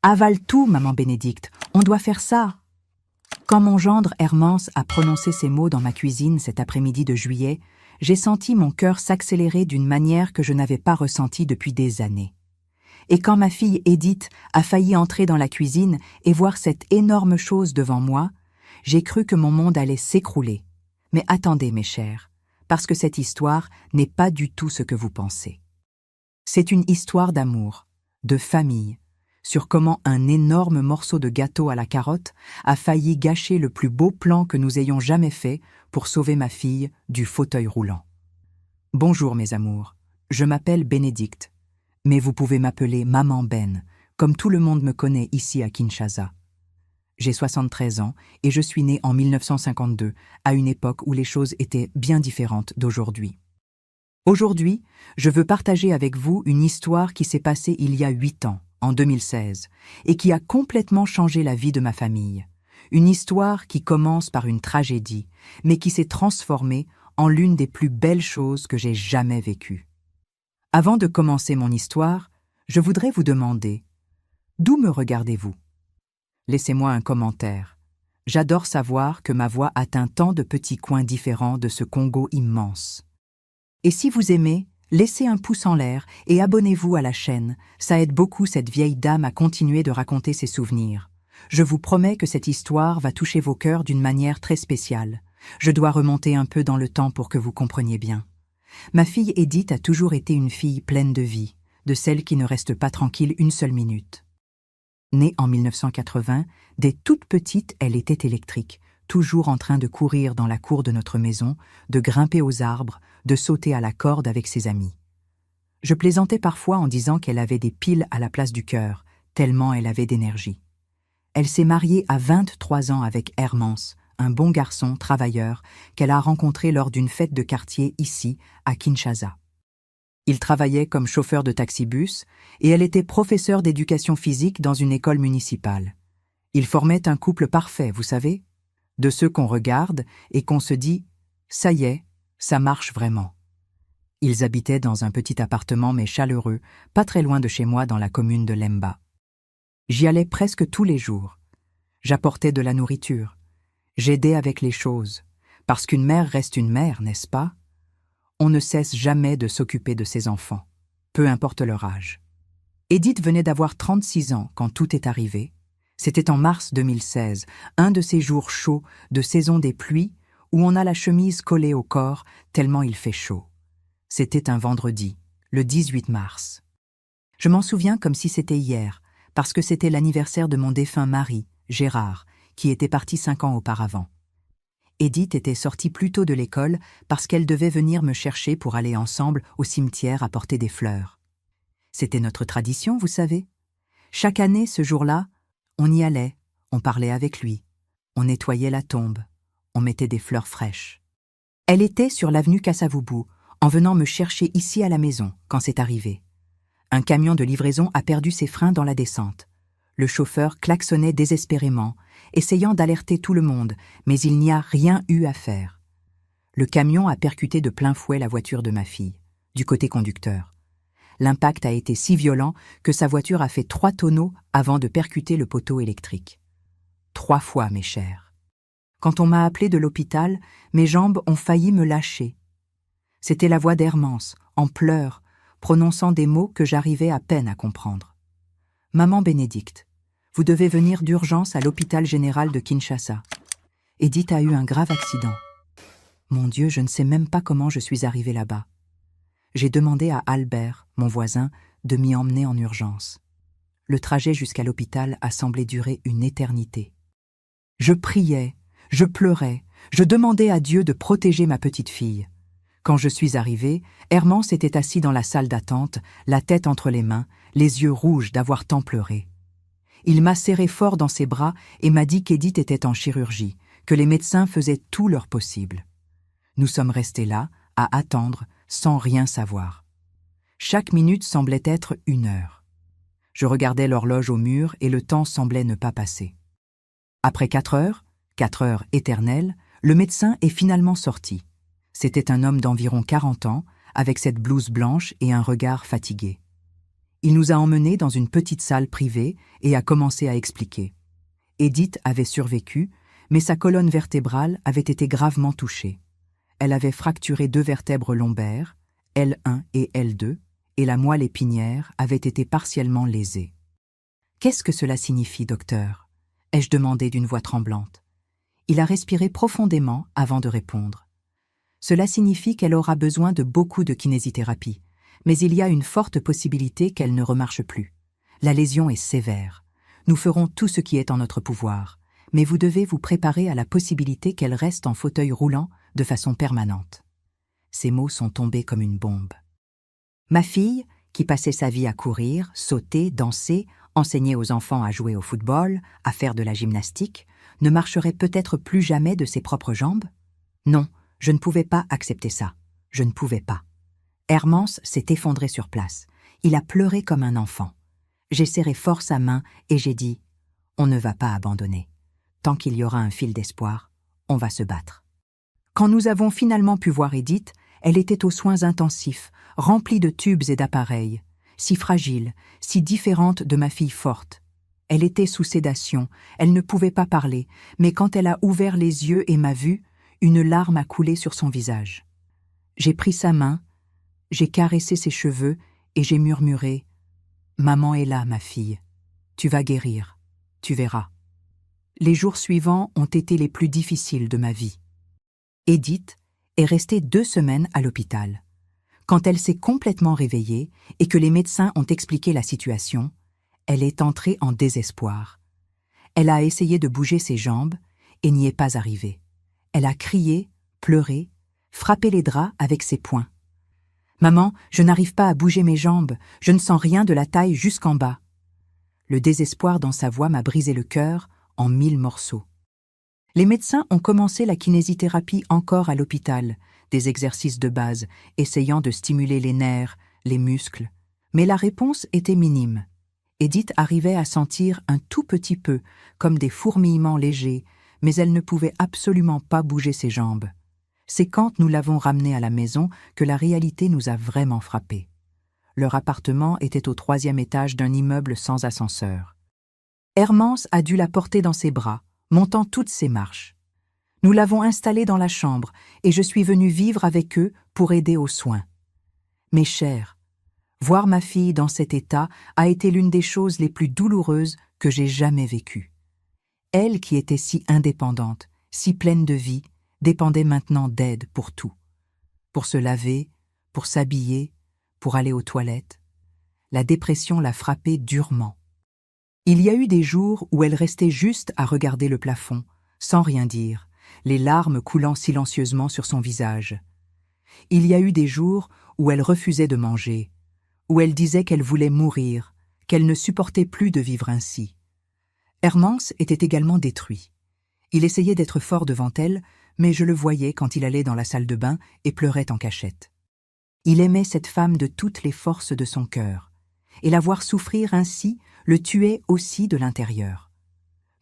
Avale tout, maman Bénédicte, on doit faire ça. Quand mon gendre Hermance a prononcé ces mots dans ma cuisine cet après-midi de juillet, j'ai senti mon cœur s'accélérer d'une manière que je n'avais pas ressentie depuis des années. Et quand ma fille Edith a failli entrer dans la cuisine et voir cette énorme chose devant moi, j'ai cru que mon monde allait s'écrouler. Mais attendez, mes chers, parce que cette histoire n'est pas du tout ce que vous pensez. C'est une histoire d'amour, de famille, sur comment un énorme morceau de gâteau à la carotte a failli gâcher le plus beau plan que nous ayons jamais fait pour sauver ma fille du fauteuil roulant. Bonjour mes amours, je m'appelle Bénédicte, mais vous pouvez m'appeler Maman Ben, comme tout le monde me connaît ici à Kinshasa. J'ai 73 ans et je suis née en 1952, à une époque où les choses étaient bien différentes d'aujourd'hui. Aujourd'hui, je veux partager avec vous une histoire qui s'est passée il y a 8 ans, en 2016, et qui a complètement changé la vie de ma famille. Une histoire qui commence par une tragédie, mais qui s'est transformée en l'une des plus belles choses que j'ai jamais vécues. Avant de commencer mon histoire, je voudrais vous demander, d'où me regardez-vous? Laissez-moi un commentaire. J'adore savoir que ma voix atteint tant de petits coins différents de ce Congo immense. Et si vous aimez, laissez un pouce en l'air et abonnez-vous à la chaîne, ça aide beaucoup cette vieille dame à continuer de raconter ses souvenirs. Je vous promets que cette histoire va toucher vos cœurs d'une manière très spéciale. Je dois remonter un peu dans le temps pour que vous compreniez bien. Ma fille Edith a toujours été une fille pleine de vie, de celle qui ne reste pas tranquille une seule minute. Née en 1980, dès toute petite, elle était électrique, toujours en train de courir dans la cour de notre maison, de grimper aux arbres, de sauter à la corde avec ses amis. Je plaisantais parfois en disant qu'elle avait des piles à la place du cœur, tellement elle avait d'énergie. Elle s'est mariée à 23 ans avec Hermance, un bon garçon travailleur qu'elle a rencontré lors d'une fête de quartier ici, à Kinshasa. Il travaillait comme chauffeur de taxi-bus et elle était professeure d'éducation physique dans une école municipale. Ils formaient un couple parfait, vous savez, de ceux qu'on regarde et qu'on se dit « ça y est, ça marche vraiment ». Ils habitaient dans un petit appartement mais chaleureux, pas très loin de chez moi dans la commune de Lemba. J'y allais presque tous les jours. J'apportais de la nourriture. J'aidais avec les choses, parce qu'une mère reste une mère, n'est-ce pas? On ne cesse jamais de s'occuper de ses enfants, peu importe leur âge. Edith venait d'avoir 36 ans quand tout est arrivé. C'était en mars 2016, un de ces jours chauds de saison des pluies où on a la chemise collée au corps tellement il fait chaud. C'était un vendredi, le 18 mars. Je m'en souviens comme si c'était hier, parce que c'était l'anniversaire de mon défunt mari, Gérard, qui était parti 5 ans auparavant. Edith était sortie plus tôt de l'école parce qu'elle devait venir me chercher pour aller ensemble au cimetière apporter des fleurs. C'était notre tradition, vous savez. Chaque année, ce jour-là, on y allait, on parlait avec lui, on nettoyait la tombe, on mettait des fleurs fraîches. Elle était sur l'avenue Kasavubu, en venant me chercher ici à la maison, quand c'est arrivé. Un camion de livraison a perdu ses freins dans la descente. Le chauffeur klaxonnait désespérément, essayant d'alerter tout le monde, mais il n'y a rien eu à faire. Le camion a percuté de plein fouet la voiture de ma fille, du côté conducteur. L'impact a été si violent que sa voiture a fait 3 tonneaux avant de percuter le poteau électrique. 3 fois, mes chers. Quand on m'a appelé de l'hôpital, mes jambes ont failli me lâcher. C'était la voix d'Hermance, en pleurs, prononçant des mots que j'arrivais à peine à comprendre. « Maman Bénédicte, vous devez venir d'urgence à l'hôpital général de Kinshasa. Edith a eu un grave accident. Mon Dieu, je ne sais même pas comment je suis arrivée là-bas. J'ai demandé à Albert, mon voisin, de m'y emmener en urgence. Le trajet jusqu'à l'hôpital a semblé durer une éternité. Je priais, je pleurais, je demandais à Dieu de protéger ma petite fille. Quand je suis arrivée, Hermance était assis dans la salle d'attente, la tête entre les mains, les yeux rouges d'avoir tant pleuré. Il m'a serré fort dans ses bras et m'a dit qu'Edith était en chirurgie, que les médecins faisaient tout leur possible. Nous sommes restés là, à attendre, sans rien savoir. Chaque minute semblait être 1 heure. Je regardais l'horloge au mur et le temps semblait ne pas passer. Après 4 heures éternelles, le médecin est finalement sorti. C'était un homme d'environ 40 ans, avec cette blouse blanche et un regard fatigué. Il nous a emmenés dans une petite salle privée et a commencé à expliquer. Edith avait survécu, mais sa colonne vertébrale avait été gravement touchée. Elle avait fracturé 2 vertèbres lombaires, L1 et L2, et la moelle épinière avait été partiellement lésée. « Qu'est-ce que cela signifie, docteur ?» ai-je demandé d'une voix tremblante. Il a respiré profondément avant de répondre. « Cela signifie qu'elle aura besoin de beaucoup de kinésithérapie, mais il y a une forte possibilité qu'elle ne remarche plus. La lésion est sévère. Nous ferons tout ce qui est en notre pouvoir, mais vous devez vous préparer à la possibilité qu'elle reste en fauteuil roulant de façon permanente. » Ces mots sont tombés comme une bombe. Ma fille, qui passait sa vie à courir, sauter, danser, enseigner aux enfants à jouer au football, à faire de la gymnastique, ne marcherait peut-être plus jamais de ses propres jambes? Non, je ne pouvais pas accepter ça. Je ne pouvais pas. Hermance s'est effondré sur place. Il a pleuré comme un enfant. J'ai serré fort sa main et j'ai dit « On ne va pas abandonner. Tant qu'il y aura un fil d'espoir, on va se battre. » Quand nous avons finalement pu voir Edith, elle était aux soins intensifs, remplie de tubes et d'appareils, si fragile, si différente de ma fille forte. Elle était sous sédation, elle ne pouvait pas parler, mais quand elle a ouvert les yeux et m'a vue, une larme a coulé sur son visage. J'ai pris sa main, j'ai caressé ses cheveux et j'ai murmuré « Maman est là, ma fille. Tu vas guérir. Tu verras. » Les jours suivants ont été les plus difficiles de ma vie. Edith est restée 2 semaines à l'hôpital. Quand elle s'est complètement réveillée et que les médecins ont expliqué la situation, elle est entrée en désespoir. Elle a essayé de bouger ses jambes et n'y est pas arrivée. Elle a crié, pleuré, frappé les draps avec ses poings. « Maman, je n'arrive pas à bouger mes jambes, je ne sens rien de la taille jusqu'en bas. » Le désespoir dans sa voix m'a brisé le cœur en 1000 morceaux. Les médecins ont commencé la kinésithérapie encore à l'hôpital, des exercices de base, essayant de stimuler les nerfs, les muscles. Mais la réponse était minime. Edith arrivait à sentir un tout petit peu, comme des fourmillements légers, mais elle ne pouvait absolument pas bouger ses jambes. C'est quand nous l'avons ramenée à la maison que la réalité nous a vraiment frappés. Leur appartement était au 3e étage d'un immeuble sans ascenseur. Hermance a dû la porter dans ses bras, montant toutes ses marches. Nous l'avons installée dans la chambre et je suis venue vivre avec eux pour aider aux soins. Mes chers, voir ma fille dans cet état a été l'une des choses les plus douloureuses que j'ai jamais vécues. Elle qui était si indépendante, si pleine de vie, dépendait maintenant d'aide pour tout. Pour se laver, pour s'habiller, pour aller aux toilettes. La dépression l'a frappée durement. Il y a eu des jours où elle restait juste à regarder le plafond, sans rien dire, les larmes coulant silencieusement sur son visage. Il y a eu des jours où elle refusait de manger, où elle disait qu'elle voulait mourir, qu'elle ne supportait plus de vivre ainsi. Hermance était également détruit. Il essayait d'être fort devant elle, mais je le voyais quand il allait dans la salle de bain et pleurait en cachette. Il aimait cette femme de toutes les forces de son cœur, et la voir souffrir ainsi le tuait aussi de l'intérieur.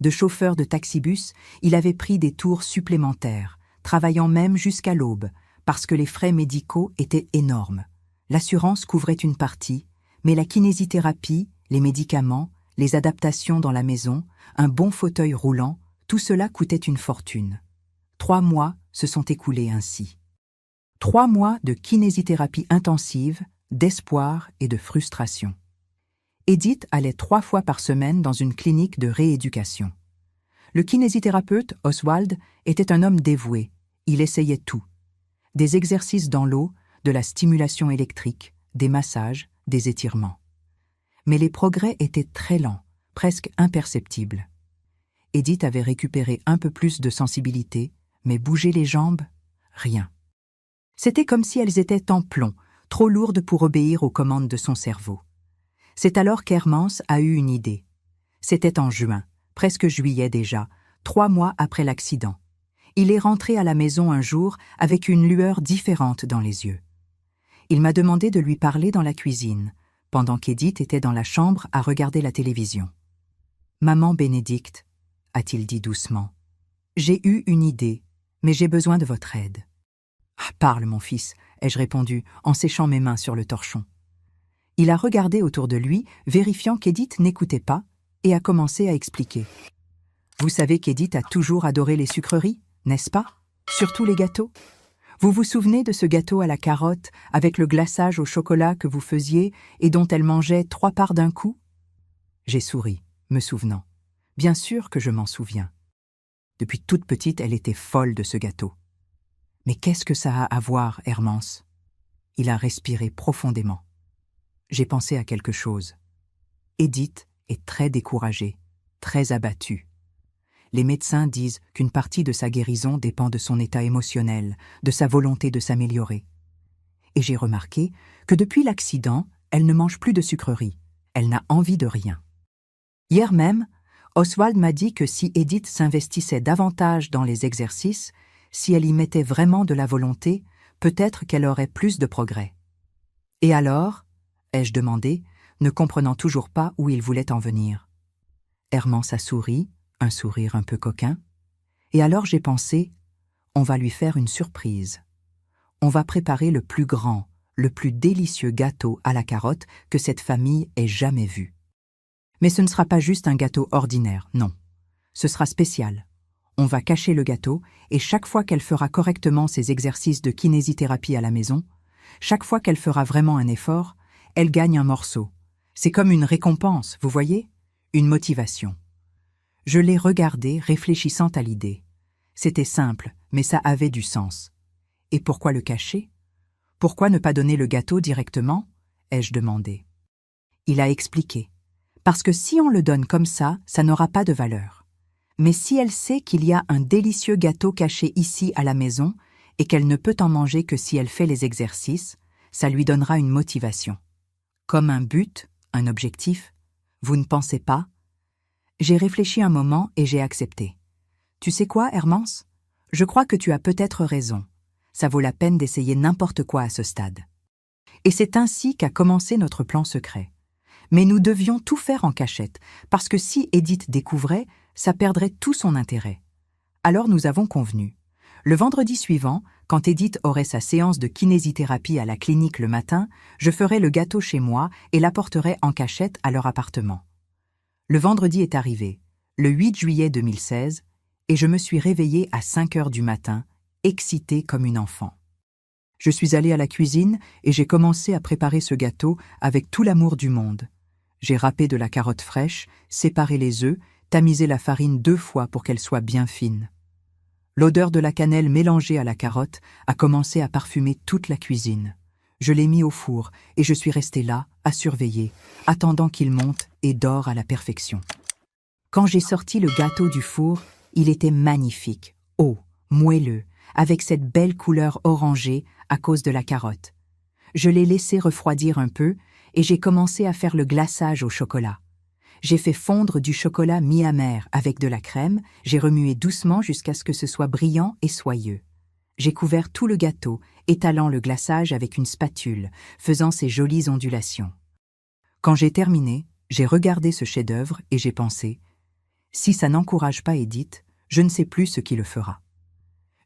De chauffeur de taxibus, il avait pris des tours supplémentaires, travaillant même jusqu'à l'aube, parce que les frais médicaux étaient énormes. L'assurance couvrait une partie, mais la kinésithérapie, les médicaments, les adaptations dans la maison, un bon fauteuil roulant, tout cela coûtait une fortune. 3 mois se sont écoulés ainsi. 3 mois de kinésithérapie intensive, d'espoir et de frustration. Edith allait 3 fois par semaine dans une clinique de rééducation. Le kinésithérapeute, Oswald, était un homme dévoué. Il essayait tout. Des exercices dans l'eau, de la stimulation électrique, des massages, des étirements. Mais les progrès étaient très lents, presque imperceptibles. Edith avait récupéré un peu plus de sensibilité, mais bouger les jambes, rien. C'était comme si elles étaient en plomb, trop lourdes pour obéir aux commandes de son cerveau. C'est alors qu'Hermance a eu une idée. C'était en juin, presque juillet déjà, 3 mois après l'accident. Il est rentré à la maison un jour avec une lueur différente dans les yeux. Il m'a demandé de lui parler dans la cuisine, pendant qu'Edith était dans la chambre à regarder la télévision. « Maman Bénédicte, » a-t-il dit doucement, « j'ai eu une idée, mais j'ai besoin de votre aide. »« Parle, mon fils, » ai-je répondu, en séchant mes mains sur le torchon. Il a regardé autour de lui, vérifiant qu'Edith n'écoutait pas, et a commencé à expliquer. « Vous savez qu'Edith a toujours adoré les sucreries, n'est-ce pas? Surtout les gâteaux. Vous vous souvenez de ce gâteau à la carotte, avec le glaçage au chocolat que vous faisiez et dont elle mangeait 3 parts d'un coup ?» J'ai souri, me souvenant. Bien sûr que je m'en souviens. Depuis toute petite, elle était folle de ce gâteau. Mais qu'est-ce que ça a à voir, Hermance? Il a respiré profondément. J'ai pensé à quelque chose. Edith est très découragée, très abattue. Les médecins disent qu'une partie de sa guérison dépend de son état émotionnel, de sa volonté de s'améliorer. Et j'ai remarqué que depuis l'accident, elle ne mange plus de sucreries. Elle n'a envie de rien. Hier même, Oswald m'a dit que si Edith s'investissait davantage dans les exercices, si elle y mettait vraiment de la volonté, peut-être qu'elle aurait plus de progrès. « Et alors ?» ai-je demandé, ne comprenant toujours pas où il voulait en venir. Hermance a souri, un sourire un peu coquin, et alors j'ai pensé, on va lui faire une surprise. On va préparer le plus grand, le plus délicieux gâteau à la carotte que cette famille ait jamais vu. Mais ce ne sera pas juste un gâteau ordinaire, non. Ce sera spécial. On va cacher le gâteau, et chaque fois qu'elle fera correctement ses exercices de kinésithérapie à la maison, chaque fois qu'elle fera vraiment un effort, elle gagne un morceau. C'est comme une récompense, vous voyez? Une motivation. Je l'ai regardé, réfléchissant à l'idée. C'était simple, mais ça avait du sens. Et pourquoi le cacher? Pourquoi ne pas donner le gâteau directement? Ai-je demandé. Il a expliqué. Parce que si on le donne comme ça n'aura pas de valeur. Mais si elle sait qu'il y a un délicieux gâteau caché ici à la maison et qu'elle ne peut en manger que si elle fait les exercices, ça lui donnera une motivation. Comme un but, un objectif, vous ne pensez pas? J'ai réfléchi un moment et j'ai accepté. Tu sais quoi, Hermance? Je crois que tu as peut-être raison. Ça vaut la peine d'essayer n'importe quoi à ce stade. Et c'est ainsi qu'a commencé notre plan secret. Mais nous devions tout faire en cachette, parce que si Edith découvrait, ça perdrait tout son intérêt. Alors nous avons convenu. Le vendredi suivant, quand Edith aurait sa séance de kinésithérapie à la clinique le matin, je ferai le gâteau chez moi et l'apporterai en cachette à leur appartement. Le vendredi est arrivé, le 8 juillet 2016, et je me suis réveillée à 5 heures du matin, excitée comme une enfant. Je suis allée à la cuisine et j'ai commencé à préparer ce gâteau avec tout l'amour du monde. J'ai râpé de la carotte fraîche, séparé les œufs, tamisé la farine 2 fois pour qu'elle soit bien fine. L'odeur de la cannelle mélangée à la carotte a commencé à parfumer toute la cuisine. Je l'ai mis au four et je suis restée là, à surveiller, attendant qu'il monte et dore à la perfection. Quand j'ai sorti le gâteau du four, il était magnifique, haut, moelleux, avec cette belle couleur orangée à cause de la carotte. Je l'ai laissé refroidir un peu et j'ai commencé à faire le glaçage au chocolat. J'ai fait fondre du chocolat mi-amer avec de la crème, j'ai remué doucement jusqu'à ce que ce soit brillant et soyeux. J'ai couvert tout le gâteau, étalant le glaçage avec une spatule, faisant ces jolies ondulations. Quand j'ai terminé, j'ai regardé ce chef-d'œuvre et j'ai pensé « Si ça n'encourage pas Edith, je ne sais plus ce qui le fera. »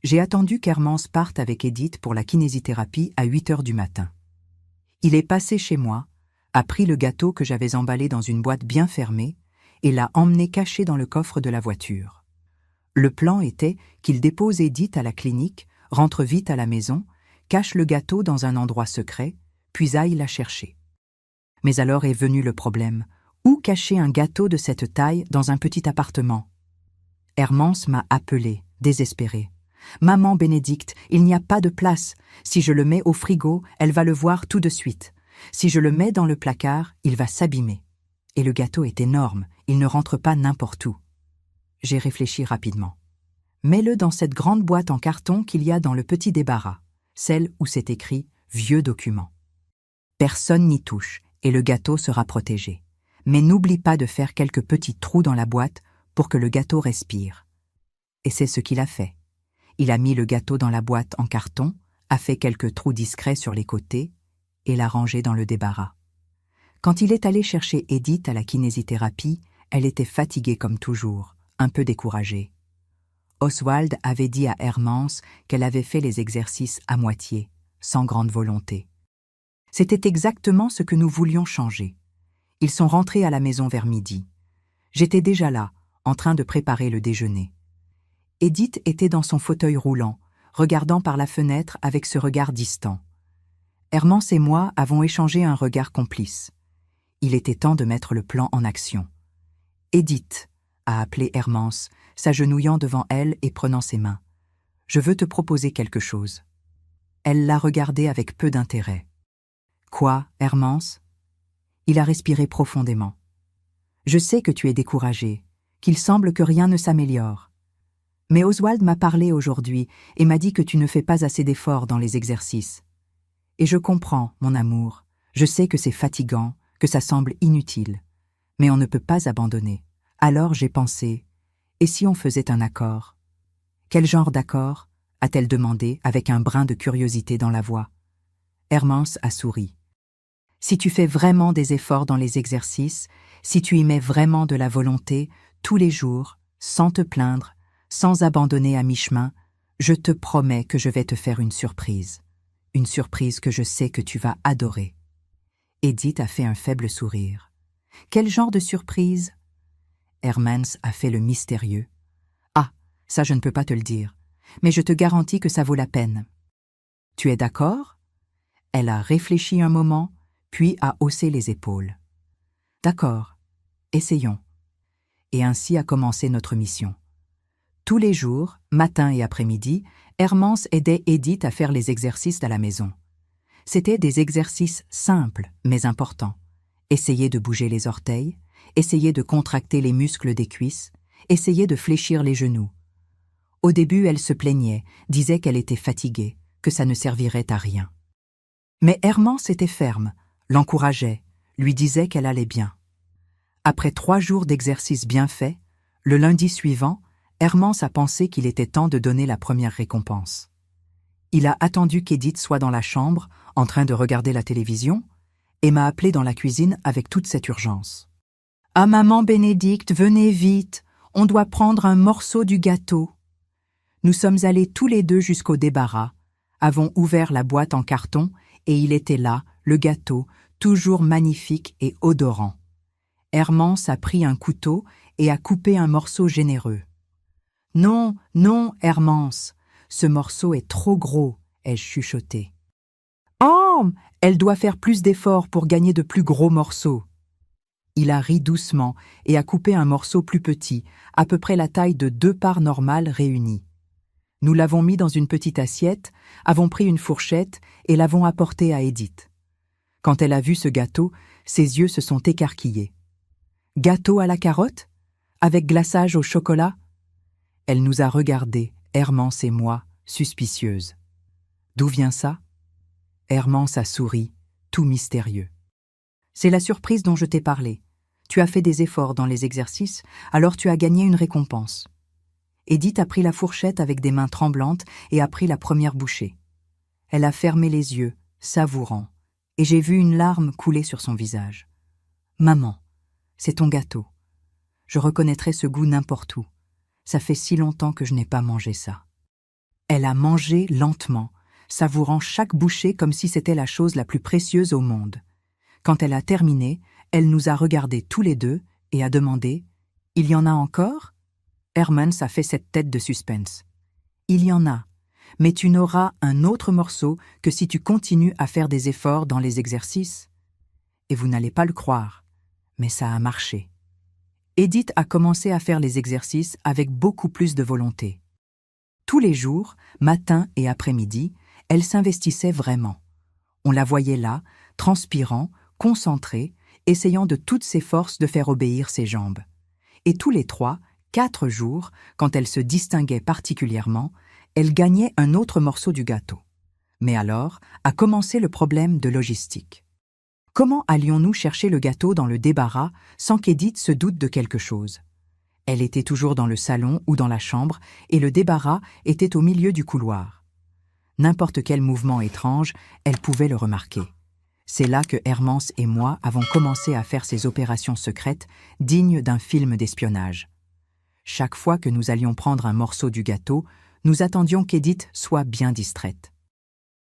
J'ai attendu qu'Hermance parte avec Edith pour la kinésithérapie à 8 heures du matin. Il est passé chez moi, a pris le gâteau que j'avais emballé dans une boîte bien fermée et l'a emmené caché dans le coffre de la voiture. Le plan était qu'il dépose Edith à la clinique, rentre vite à la maison, cache le gâteau dans un endroit secret, puis aille la chercher. Mais alors est venu le problème. Où cacher un gâteau de cette taille dans un petit appartement? Hermance m'a appelée, désespérée. « Maman Bénédicte, il n'y a pas de place. Si je le mets au frigo, elle va le voir tout de suite. Si je le mets dans le placard, il va s'abîmer. Et le gâteau est énorme, il ne rentre pas n'importe où. » J'ai réfléchi rapidement. « Mets-le dans cette grande boîte en carton qu'il y a dans le petit débarras, celle où c'est écrit « Vieux document ». Personne n'y touche et le gâteau sera protégé. Mais n'oublie pas de faire quelques petits trous dans la boîte pour que le gâteau respire. » Et c'est ce qu'il a fait. Il a mis le gâteau dans la boîte en carton, a fait quelques trous discrets sur les côtés et l'a rangé dans le débarras. Quand il est allé chercher Edith à la kinésithérapie, elle était fatiguée comme toujours, un peu découragée. Oswald avait dit à Hermance qu'elle avait fait les exercices à moitié, sans grande volonté. C'était exactement ce que nous voulions changer. Ils sont rentrés à la maison vers midi. J'étais déjà là, en train de préparer le déjeuner. Edith était dans son fauteuil roulant, regardant par la fenêtre avec ce regard distant. Hermance et moi avons échangé un regard complice. Il était temps de mettre le plan en action. « Edith » a appelé Hermance, s'agenouillant devant elle et prenant ses mains. « Je veux te proposer quelque chose. » Elle l'a regardé avec peu d'intérêt. « Quoi, Hermance ?» Il a respiré profondément. « Je sais que tu es découragée, qu'il semble que rien ne s'améliore. Mais Oswald m'a parlé aujourd'hui et m'a dit que tu ne fais pas assez d'efforts dans les exercices. Et je comprends, mon amour, je sais que c'est fatigant, que ça semble inutile. Mais on ne peut pas abandonner. Alors j'ai pensé, et si on faisait un accord ? Quel genre d'accord ? A-t-elle demandé avec un brin de curiosité dans la voix. Hermance a souri. Si tu fais vraiment des efforts dans les exercices, si tu y mets vraiment de la volonté, tous les jours, sans te plaindre, sans abandonner à mi-chemin, je te promets que je vais te faire une surprise. Une surprise que je sais que tu vas adorer. Edith a fait un faible sourire. Quel genre de surprise ? Hermance a fait le mystérieux. Ah, ça je ne peux pas te le dire, mais je te garantis que ça vaut la peine. Tu es d'accord ? Elle a réfléchi un moment, puis a haussé les épaules. D'accord, essayons. Et ainsi a commencé notre mission. Tous les jours, matin et après-midi, Hermance aidait Edith à faire les exercices à la maison. C'étaient des exercices simples, mais importants. Essayer de bouger les orteils, essayer de contracter les muscles des cuisses, essayer de fléchir les genoux. Au début, elle se plaignait, disait qu'elle était fatiguée, que ça ne servirait à rien. Mais Hermance était ferme, l'encourageait, lui disait qu'elle allait bien. Après 3 jours d'exercice bien faits, le lundi suivant, Hermance a pensé qu'il était temps de donner la première récompense. Il a attendu qu'Edith soit dans la chambre, en train de regarder la télévision, et m'a appelé dans la cuisine avec toute cette urgence. « Ah, maman Bénédicte, venez vite, on doit prendre un morceau du gâteau. » Nous sommes allés tous les deux jusqu'au débarras, avons ouvert la boîte en carton et il était là, le gâteau, toujours magnifique et odorant. Hermance a pris un couteau et a coupé un morceau généreux. « Non, non, Hermance, ce morceau est trop gros, » ai-je chuchoté. « Oh, elle doit faire plus d'efforts pour gagner de plus gros morceaux. » Il a ri doucement et a coupé un morceau plus petit, à peu près la taille de 2 parts normales réunies. Nous l'avons mis dans une petite assiette, avons pris une fourchette et l'avons apporté à Edith. Quand elle a vu ce gâteau, ses yeux se sont écarquillés. « Gâteau à la carotte ? Avec glaçage au chocolat ?» Elle nous a regardés, Hermance et moi, suspicieuses. « D'où vient ça ?» Hermance a souri, tout mystérieux. « C'est la surprise dont je t'ai parlé. Tu as fait des efforts dans les exercices, alors tu as gagné une récompense. » Edith a pris la fourchette avec des mains tremblantes et a pris la première bouchée. Elle a fermé les yeux, savourant, et j'ai vu une larme couler sur son visage. « Maman, c'est ton gâteau. Je reconnaîtrai ce goût n'importe où. Ça fait si longtemps que je n'ai pas mangé ça. » Elle a mangé lentement, savourant chaque bouchée comme si c'était la chose la plus précieuse au monde. Quand elle a terminé, elle nous a regardés tous les deux et a demandé « Il y en a encore ?» Hermance a fait cette tête de suspense. « Il y en a, mais tu n'auras un autre morceau que si tu continues à faire des efforts dans les exercices. » Et vous n'allez pas le croire, mais ça a marché. Edith a commencé à faire les exercices avec beaucoup plus de volonté. Tous les jours, matin et après-midi, elle s'investissait vraiment. On la voyait là, transpirant, concentrée, essayant de toutes ses forces de faire obéir ses jambes. Et tous les 4 jours, quand elle se distinguait particulièrement, elle gagnait un autre morceau du gâteau. Mais alors a commencé le problème de logistique. Comment allions-nous chercher le gâteau dans le débarras sans qu'Edith se doute de quelque chose ? Elle était toujours dans le salon ou dans la chambre et le débarras était au milieu du couloir. N'importe quel mouvement étrange, elle pouvait le remarquer. C'est là que Hermance et moi avons commencé à faire ces opérations secrètes dignes d'un film d'espionnage. Chaque fois que nous allions prendre un morceau du gâteau, nous attendions qu'Edith soit bien distraite.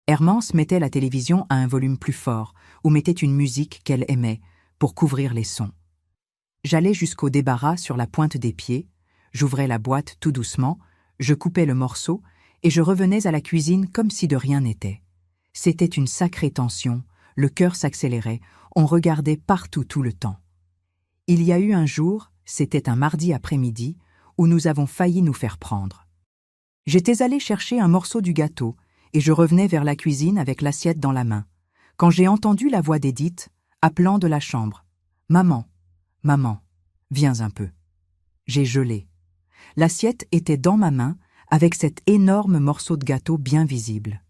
Hermance mettait la télévision à un volume plus fort ou mettait une musique qu'elle aimait pour couvrir les sons. J'allais jusqu'au débarras sur la pointe des pieds, j'ouvrais la boîte tout doucement, je coupais le morceau et je revenais à la cuisine comme si de rien n'était. C'était une sacrée tension, le cœur s'accélérait, on regardait partout tout le temps. Il y a eu un jour, c'était un mardi après-midi, où nous avons failli nous faire prendre. J'étais allée chercher un morceau du gâteau et je revenais vers la cuisine avec l'assiette dans la main, quand j'ai entendu la voix d'Edith appelant de la chambre. « Maman, maman, viens un peu. » J'ai gelé. L'assiette était dans ma main avec cet énorme morceau de gâteau bien visible.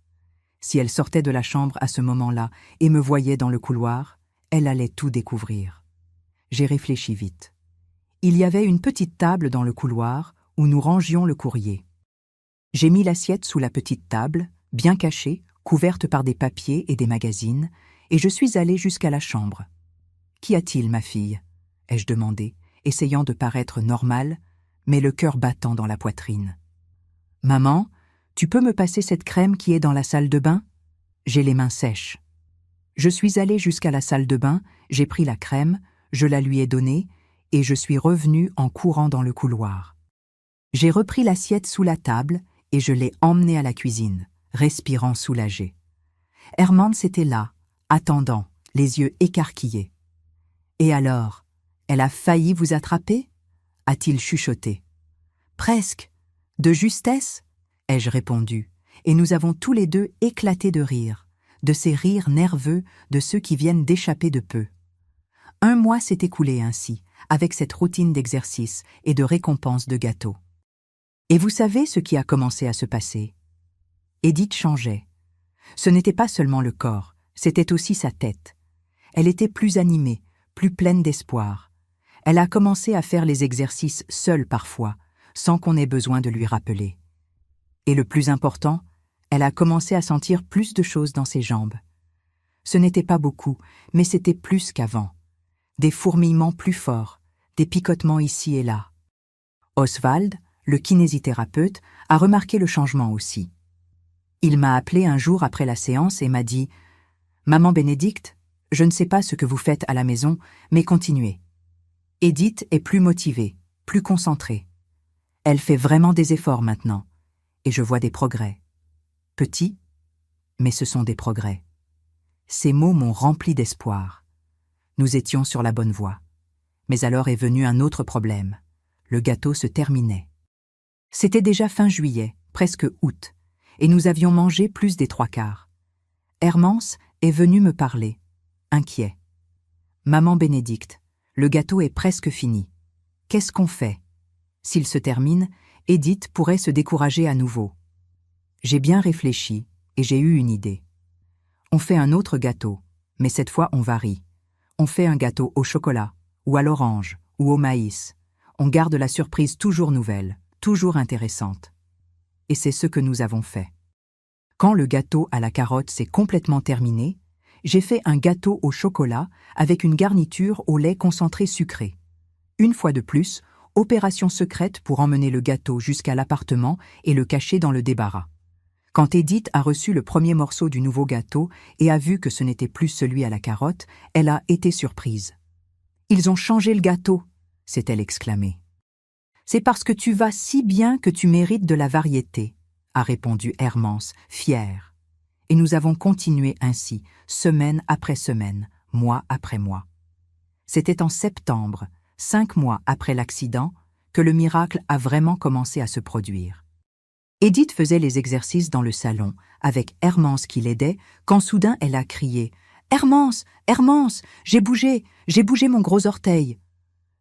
Si elle sortait de la chambre à ce moment-là et me voyait dans le couloir, elle allait tout découvrir. J'ai réfléchi vite. Il y avait une petite table dans le couloir où nous rangions le courrier. J'ai mis l'assiette sous la petite table, bien cachée, couverte par des papiers et des magazines, et je suis allée jusqu'à la chambre. « Qu'y a-t-il, ma fille » ai-je demandé, essayant de paraître normale, mais le cœur battant dans la poitrine. « Maman, tu peux me passer cette crème qui est dans la salle de bain ? J'ai les mains sèches. » Je suis allée jusqu'à la salle de bain, j'ai pris la crème, je la lui ai donnée, et je suis revenue en courant dans le couloir. J'ai repris l'assiette sous la table et je l'ai emmenée à la cuisine, respirant soulagée. Hermance était là, attendant, les yeux écarquillés. « Et alors, elle a failli vous attraper » a-t-il chuchoté. « Presque. De justesse » ai-je répondu, et nous avons tous les deux éclaté de rire, de ces rires nerveux de ceux qui viennent d'échapper de peu. 1 mois s'est écoulé ainsi, avec cette routine d'exercice et de récompense de gâteaux. Et vous savez ce qui a commencé à se passer ? Edith changeait. Ce n'était pas seulement le corps, c'était aussi sa tête. Elle était plus animée, plus pleine d'espoir. Elle a commencé à faire les exercices seule parfois, sans qu'on ait besoin de lui rappeler. Et le plus important, elle a commencé à sentir plus de choses dans ses jambes. Ce n'était pas beaucoup, mais c'était plus qu'avant. Des fourmillements plus forts, des picotements ici et là. Oswald, le kinésithérapeute, a remarqué le changement aussi. Il m'a appelé un jour après la séance et m'a dit « Maman Bénédicte, je ne sais pas ce que vous faites à la maison, mais continuez. Edith est plus motivée, plus concentrée. Elle fait vraiment des efforts maintenant, et je vois des progrès. Petits, mais ce sont des progrès. » Ces mots m'ont rempli d'espoir. Nous étions sur la bonne voie. Mais alors est venu un autre problème. Le gâteau se terminait. C'était déjà fin juillet, presque août, et nous avions mangé plus des 3/4. Hermance est venue me parler, inquiet. « Maman Bénédicte, le gâteau est presque fini. Qu'est-ce qu'on fait ? S'il se termine, Edith pourrait se décourager à nouveau. » J'ai bien réfléchi et j'ai eu une idée. On fait un autre gâteau, mais cette fois on varie. On fait un gâteau au chocolat, ou à l'orange, ou au maïs. On garde la surprise toujours nouvelle, toujours intéressante. Et c'est ce que nous avons fait. Quand le gâteau à la carotte s'est complètement terminé, j'ai fait un gâteau au chocolat avec une garniture au lait concentré sucré. Une fois de plus, opération secrète pour emmener le gâteau jusqu'à l'appartement et le cacher dans le débarras. Quand Edith a reçu le premier morceau du nouveau gâteau et a vu que ce n'était plus celui à la carotte, elle a été surprise. « Ils ont changé le gâteau !» s'est-elle exclamée. « C'est parce que tu vas si bien que tu mérites de la variété », a répondu Hermance, fière. Et nous avons continué ainsi, semaine après semaine, mois après mois. C'était en septembre, 5 mois après l'accident, que le miracle a vraiment commencé à se produire. Edith faisait les exercices dans le salon, avec Hermance qui l'aidait, quand soudain elle a crié « Hermance, Hermance, j'ai bougé mon gros orteil !»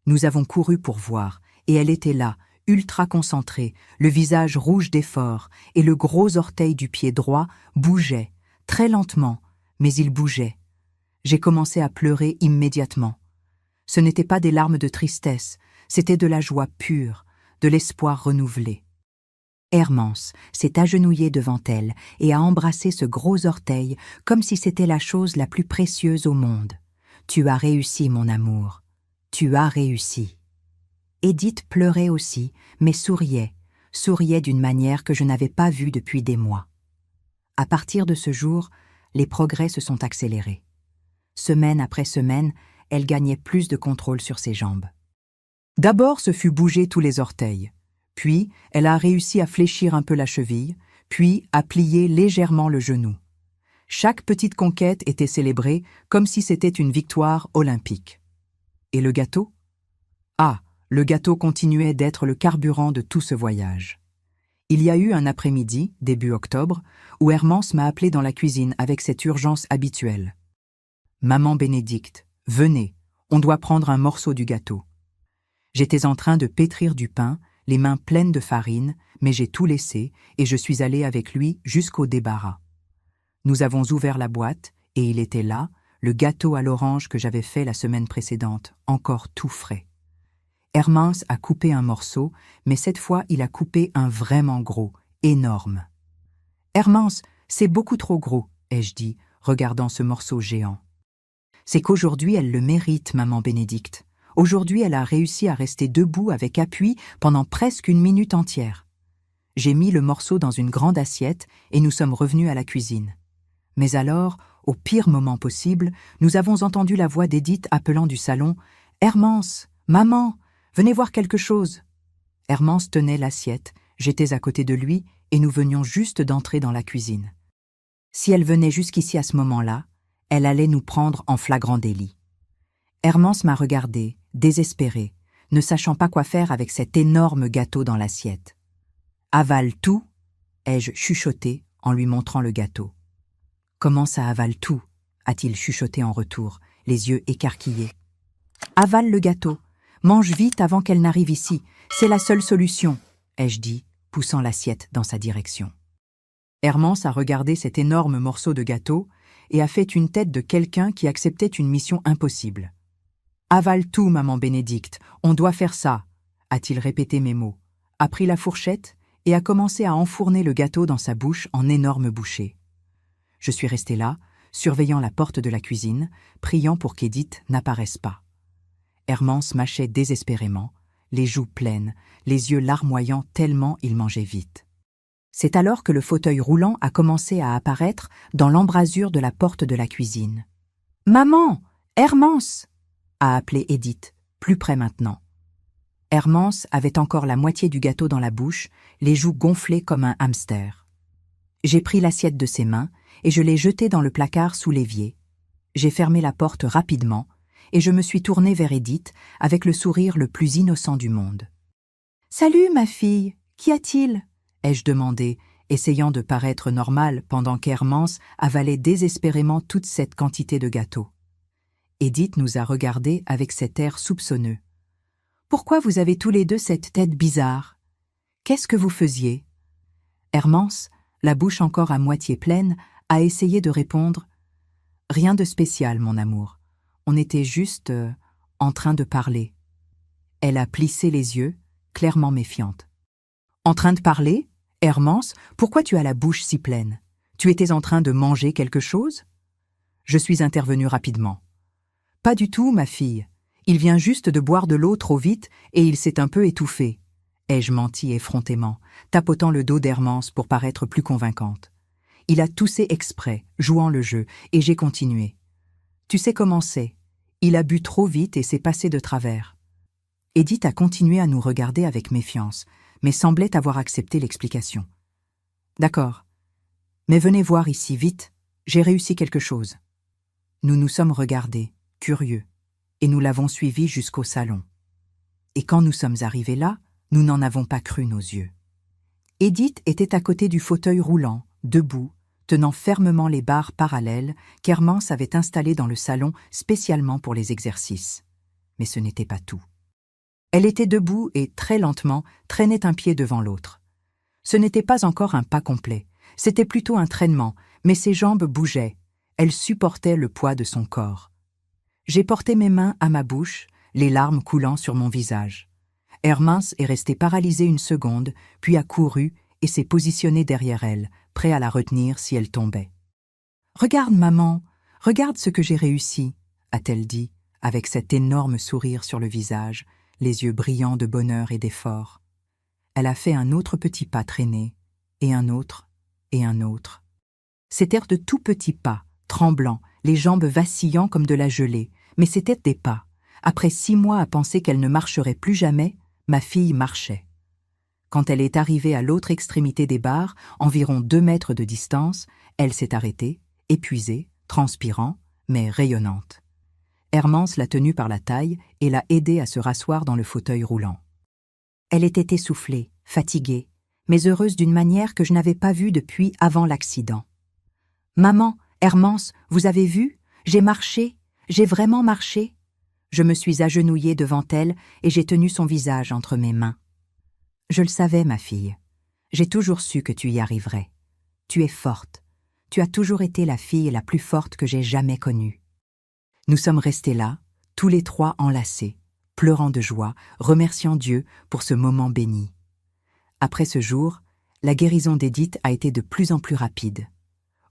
Nous avons couru pour voir, et elle était là, ultra concentrée, le visage rouge d'effort, et le gros orteil du pied droit bougeait, très lentement, mais il bougeait. J'ai commencé à pleurer immédiatement. Ce n'était pas des larmes de tristesse, c'était de la joie pure, de l'espoir renouvelé. Hermance s'est agenouillée devant elle et a embrassé ce gros orteil comme si c'était la chose la plus précieuse au monde. « Tu as réussi, mon amour. Tu as réussi. » Edith pleurait aussi, mais souriait d'une manière que je n'avais pas vue depuis des mois. À partir de ce jour, les progrès se sont accélérés. Semaine après semaine, elle gagnait plus de contrôle sur ses jambes. D'abord, ce fut bouger tous les orteils. Puis, elle a réussi à fléchir un peu la cheville, puis à plier légèrement le genou. Chaque petite conquête était célébrée comme si c'était une victoire olympique. Et le gâteau? Ah, le gâteau continuait d'être le carburant de tout ce voyage. Il y a eu un après-midi, début octobre, où Hermance m'a appelé dans la cuisine avec cette urgence habituelle. « Maman Bénédicte, venez, on doit prendre un morceau du gâteau. » J'étais en train de pétrir du pain, les mains pleines de farine, mais j'ai tout laissé et je suis allée avec lui jusqu'au débarras. Nous avons ouvert la boîte et il était là, le gâteau à l'orange que j'avais fait la semaine précédente, encore tout frais. Hermance a coupé un morceau, mais cette fois il a coupé un vraiment gros, énorme. « Hermance, c'est beaucoup trop gros, » ai-je dit, regardant ce morceau géant. « C'est qu'aujourd'hui elle le mérite, maman Bénédicte. Aujourd'hui elle a réussi à rester debout avec appui pendant presque 1 minute entière. » J'ai mis le morceau dans une grande assiette et nous sommes revenus à la cuisine. Mais alors, au pire moment possible, nous avons entendu la voix d'Edith appelant du salon « Hermance, maman, venez voir quelque chose !» Hermance tenait l'assiette, j'étais à côté de lui et nous venions juste d'entrer dans la cuisine. Si elle venait jusqu'ici à ce moment-là, elle allait nous prendre en flagrant délit. Hermance m'a regardée, désespérée, ne sachant pas quoi faire avec cet énorme gâteau dans l'assiette. « Avale tout » ai-je chuchoté en lui montrant le gâteau. « Comment ça avale tout » a-t-il chuchoté en retour, les yeux écarquillés. « Avale le gâteau, mange vite avant qu'elle n'arrive ici, c'est la seule solution » ai-je dit, poussant l'assiette dans sa direction. Hermance a regardé cet énorme morceau de gâteau et a fait une tête de quelqu'un qui acceptait une mission impossible. « Avale tout, maman Bénédicte, on doit faire ça » a-t-il répété mes mots, a pris la fourchette et a commencé à enfourner le gâteau dans sa bouche en énormes bouchées. Je suis restée là, surveillant la porte de la cuisine, priant pour qu'Edith n'apparaisse pas. Hermance mâchait désespérément, les joues pleines, les yeux larmoyants tellement il mangeait vite. C'est alors que le fauteuil roulant a commencé à apparaître dans l'embrasure de la porte de la cuisine. « Maman, Hermance !» a appelé Edith, plus près maintenant. Hermance avait encore la moitié du gâteau dans la bouche, les joues gonflées comme un hamster. J'ai pris l'assiette de ses mains et je l'ai jetée dans le placard sous l'évier. J'ai fermé la porte rapidement et je me suis tournée vers Edith avec le sourire le plus innocent du monde. « Salut, ma fille, qu'y a-t-il » ai-je demandé, essayant de paraître normale pendant qu'Hermance avalait désespérément toute cette quantité de gâteau. Edith nous a regardés avec cet air soupçonneux. « Pourquoi vous avez tous les deux cette tête bizarre? Qu'est-ce que vous faisiez » Hermance, la bouche encore à moitié pleine, a essayé de répondre « Rien de spécial, mon amour. On était juste en train de parler. » Elle a plissé les yeux, clairement méfiante. « En train de parler ? Hermance, pourquoi tu as la bouche si pleine? Tu étais en train de manger quelque chose ?» Je suis intervenue rapidement. « Pas du tout, ma fille. Il vient juste de boire de l'eau trop vite et il s'est un peu étouffé. » ai-je menti effrontément, tapotant le dos d'Hermance pour paraître plus convaincante. Il a toussé exprès, jouant le jeu, et j'ai continué. « Tu sais comment c'est. Il a bu trop vite et s'est passé de travers. » Edith a continué à nous regarder avec méfiance, mais semblait avoir accepté l'explication. « D'accord. Mais venez voir ici, vite. J'ai réussi quelque chose. » Nous nous sommes regardés, curieux, et nous l'avons suivi jusqu'au salon. Et quand nous sommes arrivés là, nous n'en avons pas cru nos yeux. Edith était à côté du fauteuil roulant, debout, tenant fermement les barres parallèles qu'Hermance avait installées dans le salon spécialement pour les exercices. Mais ce n'était pas tout. Elle était debout et, très lentement, traînait un pied devant l'autre. Ce n'était pas encore un pas complet, c'était plutôt un traînement, mais ses jambes bougeaient, elle supportait le poids de son corps. J'ai porté mes mains à ma bouche, les larmes coulant sur mon visage. Hermance est resté paralysé 1 seconde, puis a couru et s'est positionné derrière elle, prêt à la retenir si elle tombait. « Regarde, maman, regarde ce que j'ai réussi » a-t-elle dit, avec cet énorme sourire sur le visage, les yeux brillants de bonheur et d'effort. Elle a fait un autre petit pas traîné, et un autre, et un autre. C'étaient de tout petits pas, tremblants, les jambes vacillant comme de la gelée, mais c'étaient des pas. Après 6 mois à penser qu'elle ne marcherait plus jamais, ma fille marchait. Quand elle est arrivée à l'autre extrémité des barres, environ 2 mètres de distance, elle s'est arrêtée, épuisée, transpirant, mais rayonnante. Hermance l'a tenue par la taille et l'a aidée à se rasseoir dans le fauteuil roulant. Elle était essoufflée, fatiguée, mais heureuse d'une manière que je n'avais pas vue depuis avant l'accident. « Maman, Hermance, vous avez vu? J'ai marché, j'ai vraiment marché !» Je me suis agenouillée devant elle et j'ai tenu son visage entre mes mains. « Je le savais, ma fille. J'ai toujours su que tu y arriverais. Tu es forte. Tu as toujours été la fille la plus forte que j'ai jamais connue. » Nous sommes restés là, tous les 3 enlacés, pleurant de joie, remerciant Dieu pour ce moment béni. Après ce jour, la guérison d'Edith a été de plus en plus rapide.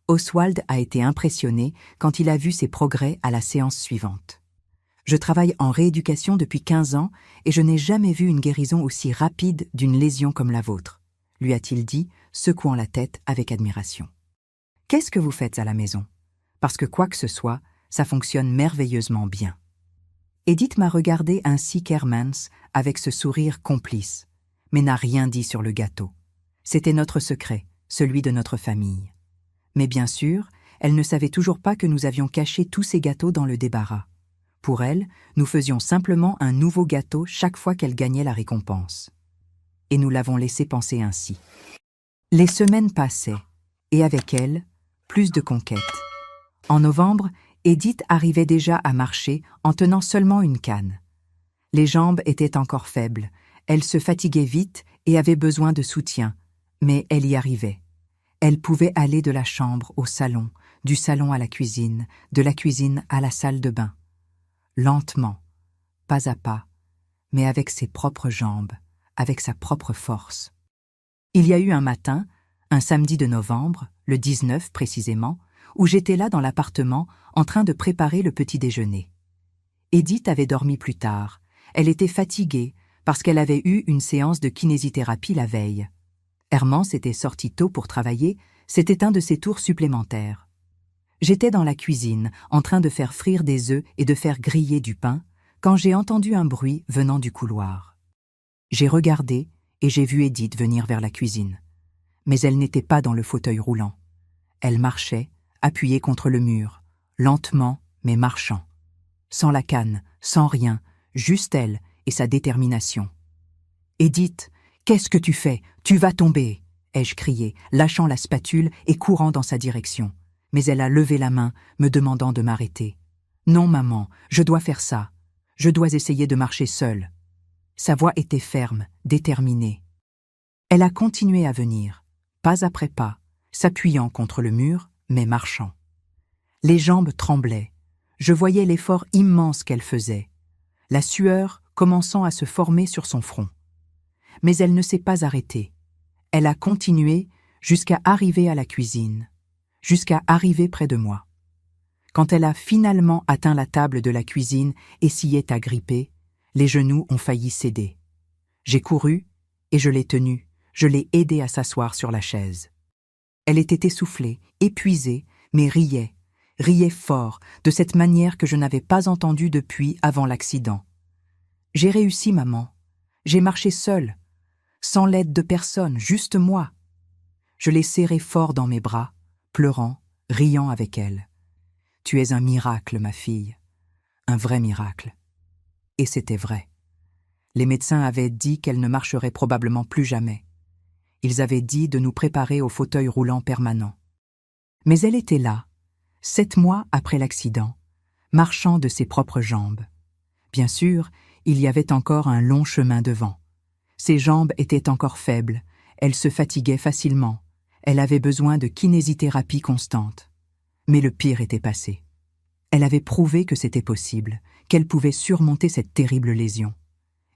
Oswald a été impressionné quand il a vu ses progrès à la séance suivante. « Je travaille en rééducation depuis 15 ans et je n'ai jamais vu une guérison aussi rapide d'une lésion comme la vôtre », lui a-t-il dit, secouant la tête avec admiration. « Qu'est-ce que vous faites à la maison? Parce que quoi que ce soit, ça fonctionne merveilleusement bien. » Edith m'a regardé ainsi qu'Hermance avec ce sourire complice, mais n'a rien dit sur le gâteau. C'était notre secret, celui de notre famille. Mais bien sûr, elle ne savait toujours pas que nous avions caché tous ces gâteaux dans le débarras. Pour elle, nous faisions simplement un nouveau gâteau chaque fois qu'elle gagnait la récompense. Et nous l'avons laissé penser ainsi. Les semaines passaient, et avec elles, plus de conquêtes. En novembre, Edith arrivait déjà à marcher en tenant seulement une canne. Les jambes étaient encore faibles, elle se fatiguait vite et avait besoin de soutien, mais elle y arrivait. Elle pouvait aller de la chambre au salon, du salon à la cuisine, de la cuisine à la salle de bain. Lentement, pas à pas, mais avec ses propres jambes, avec sa propre force. Il y a eu un matin, un samedi de novembre, le 19 précisément, où j'étais là dans l'appartement en train de préparer le petit déjeuner. Edith avait dormi plus tard. Elle était fatiguée parce qu'elle avait eu une séance de kinésithérapie la veille. Hermance était sortie tôt pour travailler, c'était un de ses tours supplémentaires. J'étais dans la cuisine, en train de faire frire des œufs et de faire griller du pain, quand j'ai entendu un bruit venant du couloir. J'ai regardé et j'ai vu Edith venir vers la cuisine. Mais elle n'était pas dans le fauteuil roulant. Elle marchait, appuyée contre le mur, lentement mais marchant. Sans la canne, sans rien, juste elle et sa détermination. « Edith, qu'est-ce que tu fais? Tu vas tomber !» ai-je crié, lâchant la spatule et courant dans sa direction. Mais elle a levé la main, me demandant de m'arrêter. « Non, maman, je dois faire ça. Je dois essayer de marcher seule. » Sa voix était ferme, déterminée. Elle a continué à venir, pas après pas, s'appuyant contre le mur, mais marchant. Les jambes tremblaient. Je voyais l'effort immense qu'elle faisait, la sueur commençant à se former sur son front. Mais elle ne s'est pas arrêtée. Elle a continué jusqu'à arriver à la cuisine, jusqu'à arriver près de moi. Quand elle a finalement atteint la table de la cuisine et s'y est agrippée, les genoux ont failli céder. J'ai couru et je l'ai tenue, je l'ai aidée à s'asseoir sur la chaise. Elle était essoufflée, épuisée, mais riait fort, de cette manière que je n'avais pas entendue depuis avant l'accident. « J'ai réussi, maman. J'ai marché seule, sans l'aide de personne, juste moi. » Je l'ai serrée fort dans mes bras, pleurant, riant avec elle. « Tu es un miracle, ma fille. Un vrai miracle. » Et c'était vrai. Les médecins avaient dit qu'elle ne marcherait probablement plus jamais. Ils avaient dit de nous préparer au fauteuil roulant permanent. Mais elle était là, 7 mois après l'accident, marchant de ses propres jambes. Bien sûr, il y avait encore un long chemin devant. Ses jambes étaient encore faibles, elle se fatiguait facilement, elle avait besoin de kinésithérapie constante. Mais le pire était passé. Elle avait prouvé que c'était possible, qu'elle pouvait surmonter cette terrible lésion.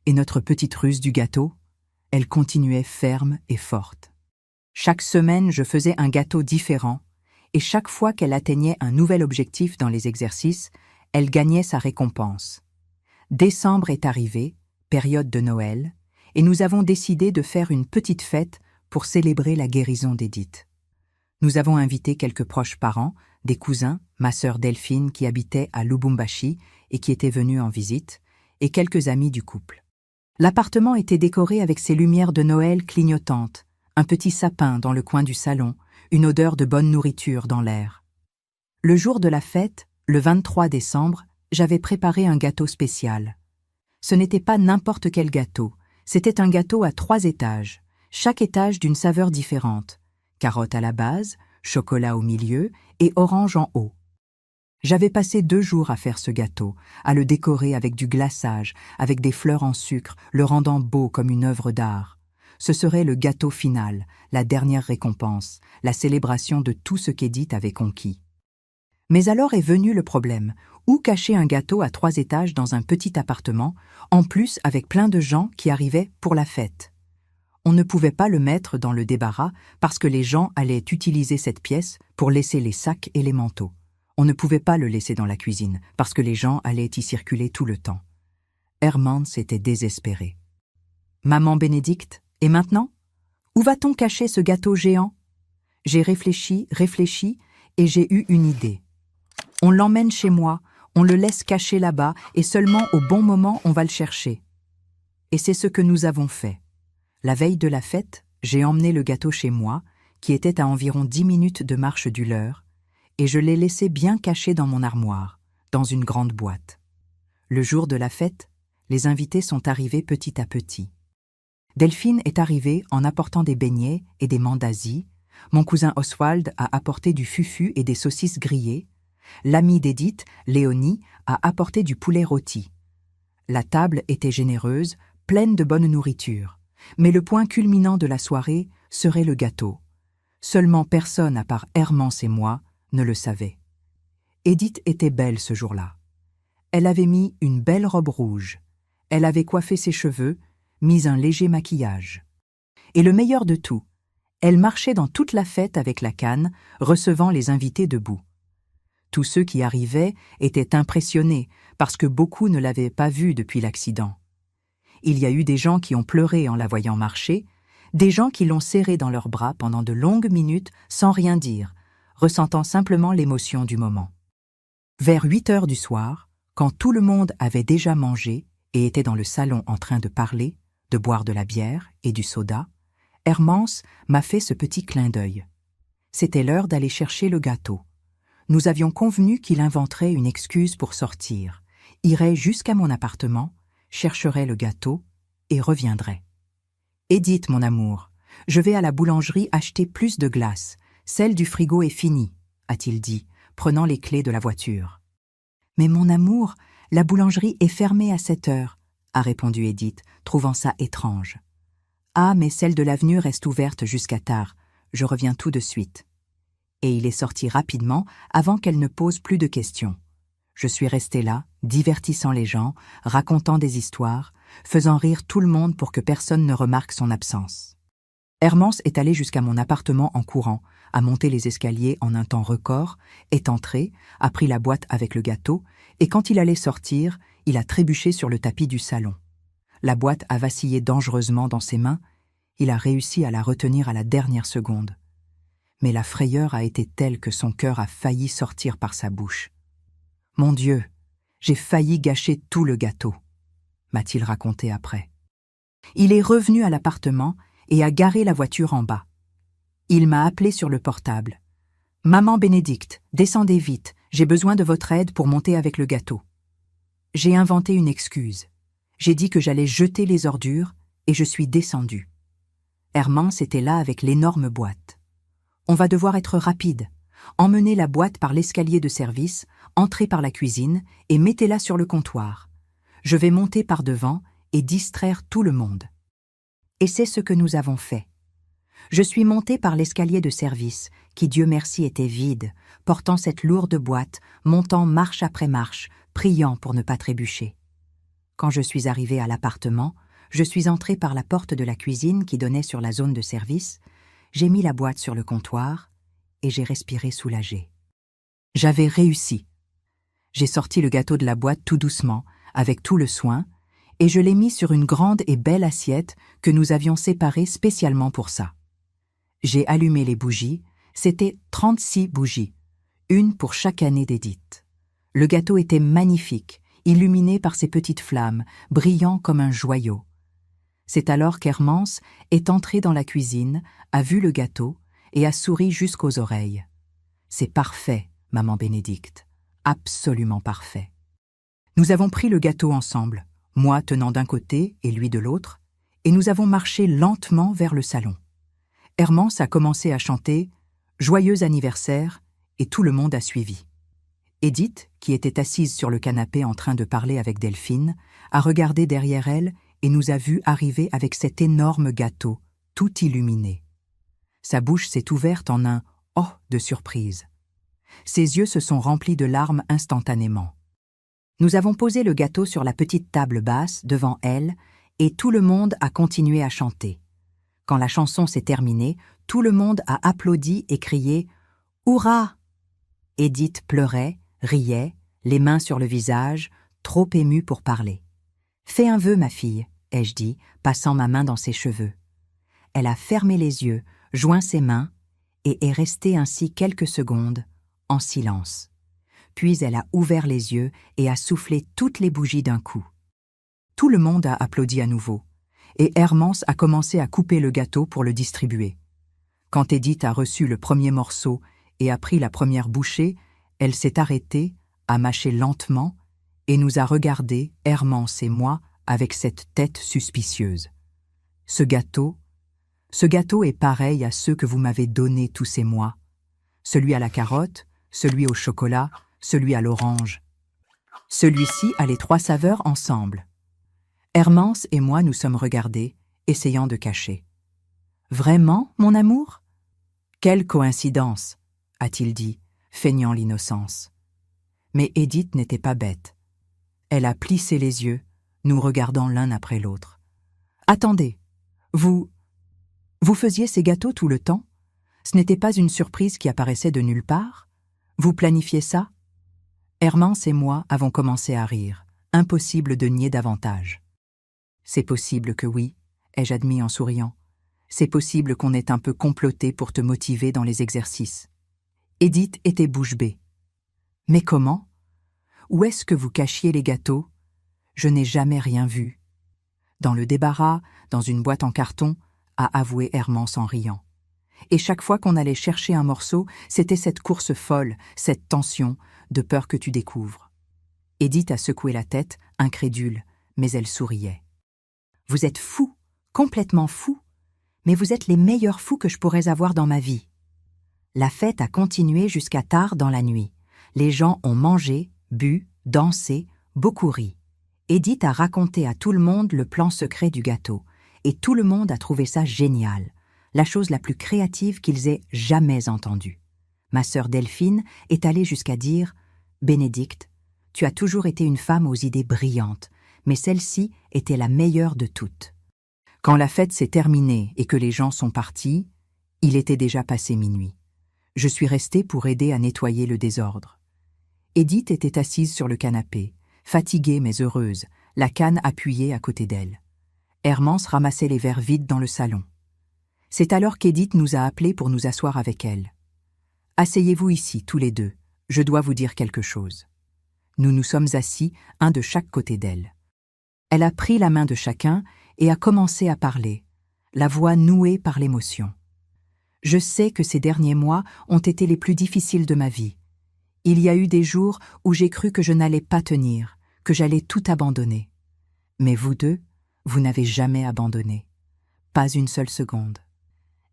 Et notre petite ruse du gâteau, elle continuait ferme et forte. Chaque semaine, je faisais un gâteau différent, et chaque fois qu'elle atteignait un nouvel objectif dans les exercices, elle gagnait sa récompense. Décembre est arrivé, période de Noël, et nous avons décidé de faire une petite fête pour célébrer la guérison d'Edith. Nous avons invité quelques proches parents, des cousins, ma sœur Delphine qui habitait à Lubumbashi et qui était venue en visite, et quelques amis du couple. L'appartement était décoré avec ses lumières de Noël clignotantes, un petit sapin dans le coin du salon, une odeur de bonne nourriture dans l'air. Le jour de la fête, le 23 décembre, j'avais préparé un gâteau spécial. Ce n'était pas n'importe quel gâteau, c'était un gâteau à 3 étages, chaque étage d'une saveur différente, carotte à la base, chocolat au milieu et orange en haut. J'avais passé 2 jours à faire ce gâteau, à le décorer avec du glaçage, avec des fleurs en sucre, le rendant beau comme une œuvre d'art. Ce serait le gâteau final, la dernière récompense, la célébration de tout ce qu'Edith avait conquis. Mais alors est venu le problème. Où cacher un gâteau à 3 étages dans un petit appartement, en plus avec plein de gens qui arrivaient pour la fête? On ne pouvait pas le mettre dans le débarras parce que les gens allaient utiliser cette pièce pour laisser les sacs et les manteaux. On ne pouvait pas le laisser dans la cuisine parce que les gens allaient y circuler tout le temps. Hermans était désespéré. Maman Bénédicte, et maintenant? Où va-t-on cacher ce gâteau géant? J'ai réfléchi, et j'ai eu une idée. On l'emmène chez moi, on le laisse caché là-bas et seulement au bon moment on va le chercher. Et c'est ce que nous avons fait. La veille de la fête, j'ai emmené le gâteau chez moi, qui était à environ 10 minutes de marche du leur, et je l'ai laissé bien caché dans mon armoire, dans une grande boîte. Le jour de la fête, les invités sont arrivés petit à petit. Delphine est arrivée en apportant des beignets et des mandazis, mon cousin Oswald a apporté du fufu et des saucisses grillées, l'amie d'Edith, Léonie, a apporté du poulet rôti. La table était généreuse, pleine de bonne nourriture, mais le point culminant de la soirée serait le gâteau. Seulement personne à part Hermans et moi ne le savait. Edith était belle ce jour-là. Elle avait mis une belle robe rouge, elle avait coiffé ses cheveux, mis un léger maquillage. Et le meilleur de tout, elle marchait dans toute la fête avec la canne, recevant les invités debout. Tous ceux qui arrivaient étaient impressionnés parce que beaucoup ne l'avaient pas vue depuis l'accident. Il y a eu des gens qui ont pleuré en la voyant marcher, des gens qui l'ont serrée dans leurs bras pendant de longues minutes sans rien dire, ressentant simplement l'émotion du moment. Vers 8 heures du soir, quand tout le monde avait déjà mangé et était dans le salon en train de parler, de boire de la bière et du soda, Hermans m'a fait ce petit clin d'œil. C'était l'heure d'aller chercher le gâteau. Nous avions convenu qu'il inventerait une excuse pour sortir, irait jusqu'à mon appartement, chercherait le gâteau et reviendrait. « Edith, mon amour, je vais à la boulangerie acheter plus de glace. Celle du frigo est finie, a-t-il dit, prenant les clés de la voiture. « Mais mon amour, la boulangerie est fermée à 7 heures, a répondu Edith, trouvant ça étrange. « Ah, mais celle de l'avenue reste ouverte jusqu'à tard. Je reviens tout de suite. » Et il est sorti rapidement avant qu'elle ne pose plus de questions. Je suis restée là, divertissant les gens, racontant des histoires, faisant rire tout le monde pour que personne ne remarque son absence. Hermans est allé jusqu'à mon appartement en courant, a monté les escaliers en un temps record, est entré, a pris la boîte avec le gâteau, et quand il allait sortir, il a trébuché sur le tapis du salon. La boîte a vacillé dangereusement dans ses mains, il a réussi à la retenir à la dernière seconde. Mais la frayeur a été telle que son cœur a failli sortir par sa bouche. « Mon Dieu, j'ai failli gâcher tout le gâteau », m'a-t-il raconté après. Il est revenu à l'appartement et a garé la voiture en bas. Il m'a appelé sur le portable. « Maman Bénédicte, descendez vite, j'ai besoin de votre aide pour monter avec le gâteau. » J'ai inventé une excuse. J'ai dit que j'allais jeter les ordures et je suis descendue. Hermans était là avec l'énorme boîte. « On va devoir être rapide. Emmenez la boîte par l'escalier de service, entrez par la cuisine et mettez-la sur le comptoir. Je vais monter par devant et distraire tout le monde. » Et c'est ce que nous avons fait. Je suis montée par l'escalier de service, qui Dieu merci était vide, portant cette lourde boîte, montant marche après marche, priant pour ne pas trébucher. Quand je suis arrivée à l'appartement, je suis entrée par la porte de la cuisine qui donnait sur la zone de service, j'ai mis la boîte sur le comptoir et j'ai respiré soulagée. J'avais réussi. J'ai sorti le gâteau de la boîte tout doucement, avec tout le soin, et je l'ai mis sur une grande et belle assiette que nous avions séparée spécialement pour ça. J'ai allumé les bougies, C'était 36 bougies, une pour chaque année d'Édith. Le gâteau était magnifique, illuminé par ses petites flammes, brillant comme un joyau. C'est alors qu'Hermance est entrée dans la cuisine, a vu le gâteau et a souri jusqu'aux oreilles. « C'est parfait, maman Bénédicte, absolument parfait. » Nous avons pris le gâteau ensemble, moi tenant d'un côté et lui de l'autre, et nous avons marché lentement vers le salon. Hermance a commencé à chanter « Joyeux anniversaire » et tout le monde a suivi. Édith, qui était assise sur le canapé en train de parler avec Delphine, a regardé derrière elle et nous a vus arriver avec cet énorme gâteau, tout illuminé. Sa bouche s'est ouverte en un « oh » de surprise. Ses yeux se sont remplis de larmes instantanément. Nous avons posé le gâteau sur la petite table basse devant elle et tout le monde a continué à chanter. Quand la chanson s'est terminée, tout le monde a applaudi et crié « Hurrah !» Édith pleurait, riait, les mains sur le visage, trop émue pour parler. « Fais un vœu, ma fille », ai-je dit, passant ma main dans ses cheveux. Elle a fermé les yeux, joint ses mains et est restée ainsi quelques secondes, en silence. Puis elle a ouvert les yeux et a soufflé toutes les bougies d'un coup. Tout le monde a applaudi à nouveau, et Hermance a commencé à couper le gâteau pour le distribuer. Quand Édith a reçu le premier morceau et a pris la première bouchée, elle s'est arrêtée, a mâché lentement, et nous a regardés, Hermance et moi, avec cette tête suspicieuse. Ce gâteau est pareil à ceux que vous m'avez donnés tous ces mois. Celui à la carotte, celui au chocolat, celui à l'orange. Celui-ci a les 3 saveurs ensemble. Hermance et moi nous sommes regardés, essayant de cacher. « Vraiment, mon amour ?»« Quelle coïncidence !» a-t-il dit, feignant l'innocence. Mais Édith n'était pas bête. Elle a plissé les yeux, nous regardant l'un après l'autre. « Attendez, vous faisiez ces gâteaux tout le temps? Ce n'était pas une surprise qui apparaissait de nulle part? Vous planifiez ça ?» Hermance et moi avons commencé à rire, impossible de nier davantage. « C'est possible que oui, » ai-je admis en souriant. « C'est possible qu'on ait un peu comploté pour te motiver dans les exercices. » Édith était bouche bée. « Mais comment? Où est-ce que vous cachiez les gâteaux? Je n'ai jamais rien vu. » Dans le débarras, dans une boîte en carton, a avoué Hermance en riant. Et chaque fois qu'on allait chercher un morceau, c'était cette course folle, cette tension, de peur que tu découvres. Édith a secoué la tête, incrédule, mais elle souriait. « Vous êtes fous, complètement fous, mais vous êtes les meilleurs fous que je pourrais avoir dans ma vie. » La fête a continué jusqu'à tard dans la nuit. Les gens ont mangé, bu, dansé, beaucoup ri. Édith a raconté à tout le monde le plan secret du gâteau, et tout le monde a trouvé ça génial, la chose la plus créative qu'ils aient jamais entendue. Ma sœur Delphine est allée jusqu'à dire « Bénédicte, tu as toujours été une femme aux idées brillantes, mais celle-ci était la meilleure de toutes. » Quand la fête s'est terminée et que les gens sont partis, il était déjà passé minuit. Je suis restée pour aider à nettoyer le désordre. Édith était assise sur le canapé, fatiguée mais heureuse, la canne appuyée à côté d'elle. Hermance ramassait les verres vides dans le salon. C'est alors qu'Édith nous a appelés pour nous asseoir avec elle. « Asseyez-vous ici, tous les deux, je dois vous dire quelque chose. » Nous nous sommes assis, un de chaque côté d'elle. Elle a pris la main de chacun et a commencé à parler, la voix nouée par l'émotion. « Je sais que ces derniers mois ont été les plus difficiles de ma vie. Il y a eu des jours où j'ai cru que je n'allais pas tenir, que j'allais tout abandonner. Mais vous deux, vous n'avez jamais abandonné. Pas une seule seconde. »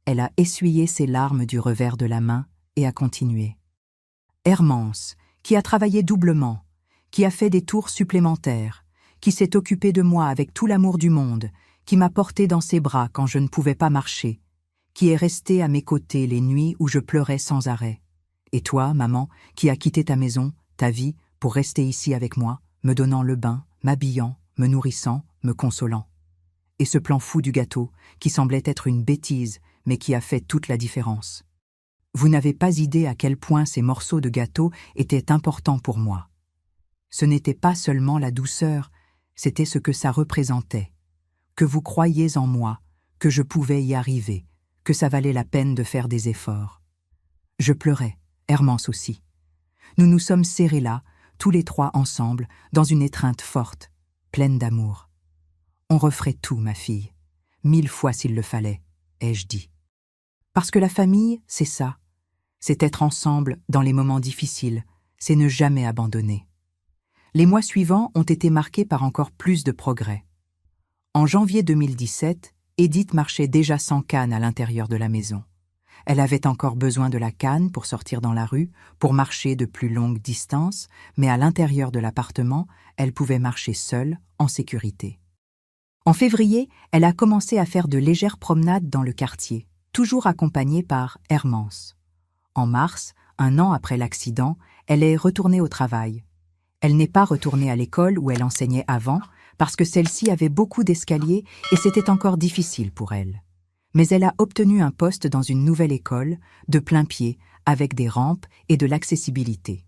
Elle a essuyé ses larmes du revers de la main et a continué. « Hermance, qui a travaillé doublement, qui a fait des tours supplémentaires, qui s'est occupée de moi avec tout l'amour du monde, qui m'a portée dans ses bras quand je ne pouvais pas marcher, qui est restée à mes côtés les nuits où je pleurais sans arrêt. Et toi, maman, qui as quitté ta maison, ta vie, pour rester ici avec moi, me donnant le bain, m'habillant, me nourrissant, me consolant. Et ce plan fou du gâteau, qui semblait être une bêtise, mais qui a fait toute la différence. Vous n'avez pas idée à quel point ces morceaux de gâteau étaient importants pour moi. Ce n'était pas seulement la douceur, c'était ce que ça représentait. Que vous croyiez en moi, que je pouvais y arriver, que ça valait la peine de faire des efforts. Je pleurais, Hermance aussi. Nous nous sommes serrés là, tous les trois ensemble, dans une étreinte forte, pleine d'amour. On referait tout, ma fille, 1000 fois s'il le fallait, ai-je dit. Parce que la famille, c'est ça. C'est être ensemble dans les moments difficiles, c'est ne jamais abandonner. Les mois suivants ont été marqués par encore plus de progrès. En janvier 2017, Edith marchait déjà sans canne à l'intérieur de la maison. Elle avait encore besoin de la canne pour sortir dans la rue, pour marcher de plus longues distances, mais à l'intérieur de l'appartement, elle pouvait marcher seule, en sécurité. En février, elle a commencé à faire de légères promenades dans le quartier, toujours accompagnée par Hermance. En mars, 1 an après l'accident, elle est retournée au travail. Elle n'est pas retournée à l'école où elle enseignait avant, parce que celle-ci avait beaucoup d'escaliers et c'était encore difficile pour elle. Mais elle a obtenu un poste dans une nouvelle école, de plein pied, avec des rampes et de l'accessibilité.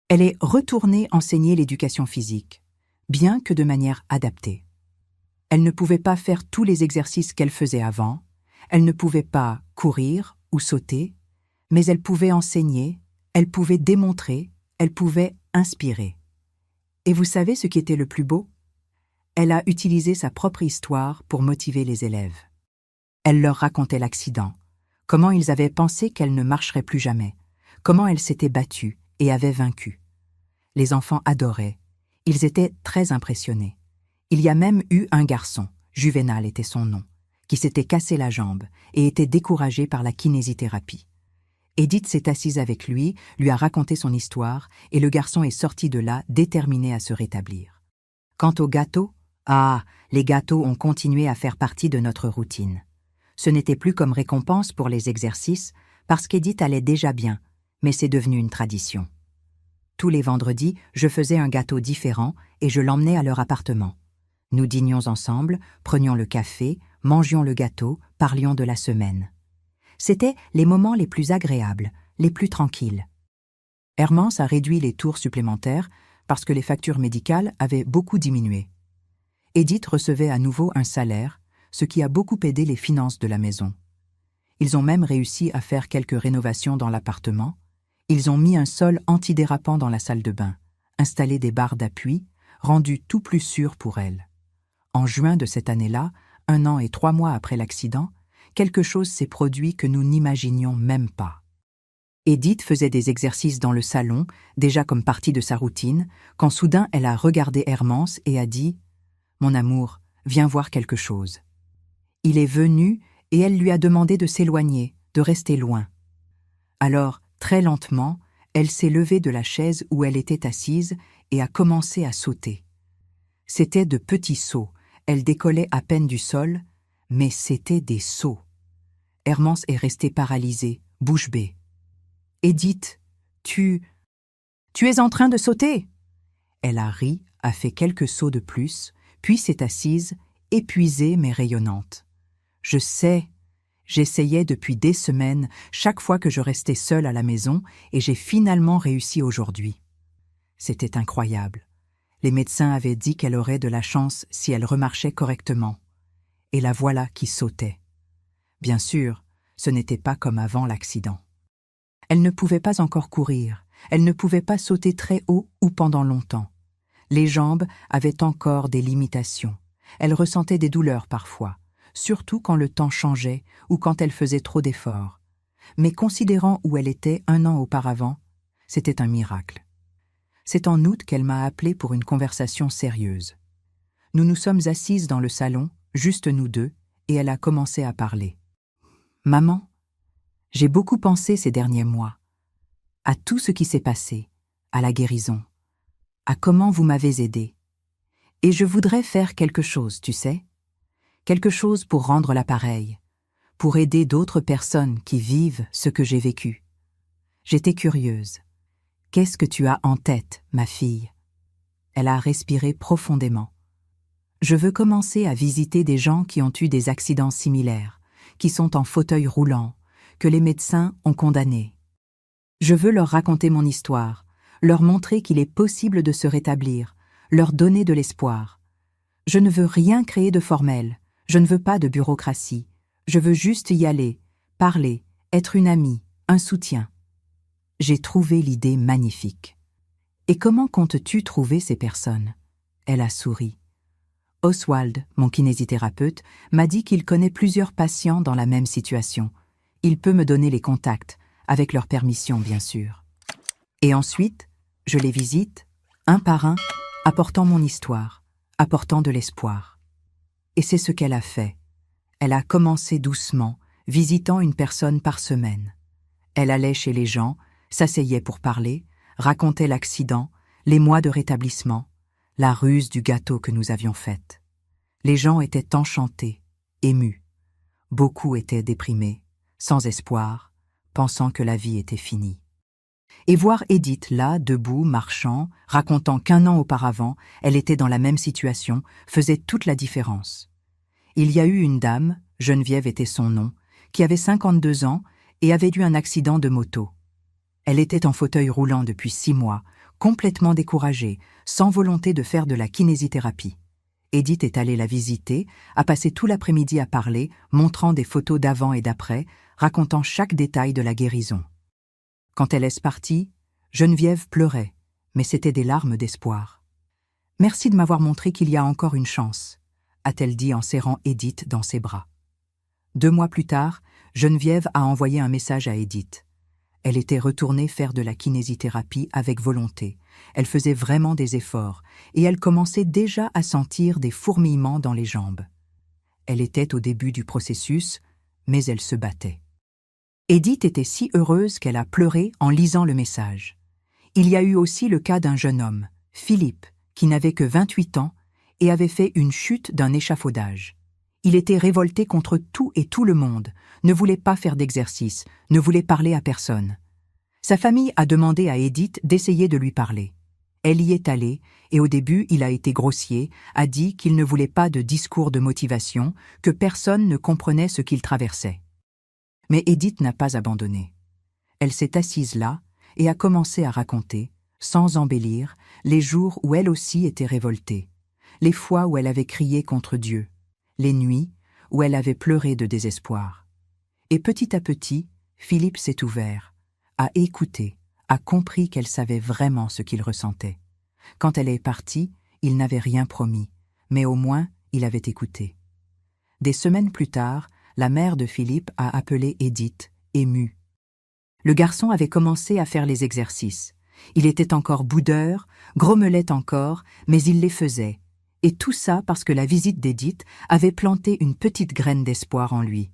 Elle est retournée enseigner l'éducation physique, bien que de manière adaptée. Elle ne pouvait pas faire tous les exercices qu'elle faisait avant, elle ne pouvait pas courir ou sauter, mais elle pouvait enseigner, elle pouvait démontrer, elle pouvait inspirer. Et vous savez ce qui était le plus beau? Elle a utilisé sa propre histoire pour motiver les élèves. Elle leur racontait l'accident, comment ils avaient pensé qu'elle ne marcherait plus jamais, comment elle s'était battue et avait vaincu. Les enfants adoraient, ils étaient très impressionnés. Il y a même eu un garçon, Juvénal était son nom, qui s'était cassé la jambe et était découragé par la kinésithérapie. Edith s'est assise avec lui a raconté son histoire et le garçon est sorti de là déterminé à se rétablir. Quant aux gâteaux, les gâteaux ont continué à faire partie de notre routine. Ce n'était plus comme récompense pour les exercices, parce qu'Edith allait déjà bien, mais c'est devenu une tradition. Tous les vendredis, je faisais un gâteau différent et je l'emmenais à leur appartement. Nous dînions ensemble, prenions le café, mangions le gâteau, parlions de la semaine. C'étaient les moments les plus agréables, les plus tranquilles. Hermance a réduit les tours supplémentaires parce que les factures médicales avaient beaucoup diminué. Edith recevait à nouveau un salaire, ce qui a beaucoup aidé les finances de la maison. Ils ont même réussi à faire quelques rénovations dans l'appartement. Ils ont mis un sol antidérapant dans la salle de bain, installé des barres d'appui, rendu tout plus sûr pour elle. En juin de cette année-là, 1 an et 3 mois après l'accident, quelque chose s'est produit que nous n'imaginions même pas. Edith faisait des exercices dans le salon, déjà comme partie de sa routine, quand soudain elle a regardé Hermance et a dit « Mon amour, viens voir quelque chose ». Il est venu et elle lui a demandé de s'éloigner, de rester loin. Alors, très lentement, elle s'est levée de la chaise où elle était assise et a commencé à sauter. C'étaient de petits sauts, elle décollait à peine du sol, mais c'étaient des sauts. Hermance est restée paralysée, bouche bée. « Edith, tu es en train de sauter !» Elle a ri, a fait quelques sauts de plus, puis s'est assise, épuisée mais rayonnante. Je sais, j'essayais depuis des semaines, chaque fois que je restais seule à la maison, et j'ai finalement réussi aujourd'hui. C'était incroyable. Les médecins avaient dit qu'elle aurait de la chance si elle remarchait correctement. Et la voilà qui sautait. Bien sûr, ce n'était pas comme avant l'accident. Elle ne pouvait pas encore courir, elle ne pouvait pas sauter très haut ou pendant longtemps. Les jambes avaient encore des limitations. Elle ressentait des douleurs parfois, surtout quand le temps changeait ou quand elle faisait trop d'efforts. Mais considérant où elle était 1 an auparavant, c'était un miracle. C'est en août qu'elle m'a appelée pour une conversation sérieuse. Nous nous sommes assises dans le salon, juste nous deux, et elle a commencé à parler. « Maman, j'ai beaucoup pensé ces derniers mois, à tout ce qui s'est passé, à la guérison, à comment vous m'avez aidée. Et je voudrais faire quelque chose, tu sais, quelque chose pour rendre l'appareil, pour aider d'autres personnes qui vivent ce que j'ai vécu. J'étais curieuse. Qu'est-ce que tu as en tête, ma fille ?» Elle a respiré profondément. « Je veux commencer à visiter des gens qui ont eu des accidents similaires, qui sont en fauteuil roulant, que les médecins ont condamnés. Je veux leur raconter mon histoire, leur montrer qu'il est possible de se rétablir, leur donner de l'espoir. Je ne veux rien créer de formel, je ne veux pas de bureaucratie. Je veux juste y aller, parler, être une amie, un soutien. J'ai trouvé l'idée magnifique. Et comment comptes-tu trouver ces personnes? Elle a souri. Oswald, mon kinésithérapeute, m'a dit qu'il connaît plusieurs patients dans la même situation. Il peut me donner les contacts, avec leur permission bien sûr. Et ensuite, je les visite, un par un, apportant mon histoire, apportant de l'espoir. Et c'est ce qu'elle a fait. Elle a commencé doucement, visitant une personne par semaine. Elle allait chez les gens, s'asseyait pour parler, racontait l'accident, les mois de rétablissement, la ruse du gâteau que nous avions faite. Les gens étaient enchantés, émus. Beaucoup étaient déprimés, sans espoir, pensant que la vie était finie. Et voir Edith là, debout, marchant, racontant qu'1 an auparavant, elle était dans la même situation, faisait toute la différence. Il y a eu une dame, Geneviève était son nom, qui avait 52 ans et avait eu un accident de moto. Elle était en fauteuil roulant depuis 6 mois, complètement découragée, sans volonté de faire de la kinésithérapie. Edith est allée la visiter, a passé tout l'après-midi à parler, montrant des photos d'avant et d'après, racontant chaque détail de la guérison. Quand elle est partie, Geneviève pleurait, mais c'était des larmes d'espoir. « Merci de m'avoir montré qu'il y a encore une chance », a-t-elle dit en serrant Edith dans ses bras. 2 mois plus tard, Geneviève a envoyé un message à Edith. Elle était retournée faire de la kinésithérapie avec volonté. Elle faisait vraiment des efforts, et elle commençait déjà à sentir des fourmillements dans les jambes. Elle était au début du processus, mais elle se battait. Edith était si heureuse qu'elle a pleuré en lisant le message. Il y a eu aussi le cas d'un jeune homme, Philippe, qui n'avait que 28 ans et avait fait une chute d'un échafaudage. Il était révolté contre tout et tout le monde, ne voulait pas faire d'exercice, ne voulait parler à personne. Sa famille a demandé à Edith d'essayer de lui parler. Elle y est allée, et au début il a été grossier, a dit qu'il ne voulait pas de discours de motivation, que personne ne comprenait ce qu'il traversait. Mais Edith n'a pas abandonné. Elle s'est assise là et a commencé à raconter, sans embellir, les jours où elle aussi était révoltée, les fois où elle avait crié contre Dieu, les nuits où elle avait pleuré de désespoir. Et petit à petit, Philippe s'est ouvert, a écouté, a compris qu'elle savait vraiment ce qu'il ressentait. Quand elle est partie, il n'avait rien promis, mais au moins il avait écouté. Des semaines plus tard, la mère de Philippe a appelé Edith, émue. Le garçon avait commencé à faire les exercices. Il était encore boudeur, grommelait encore, mais il les faisait. Et tout ça parce que la visite d'Edith avait planté une petite graine d'espoir en lui.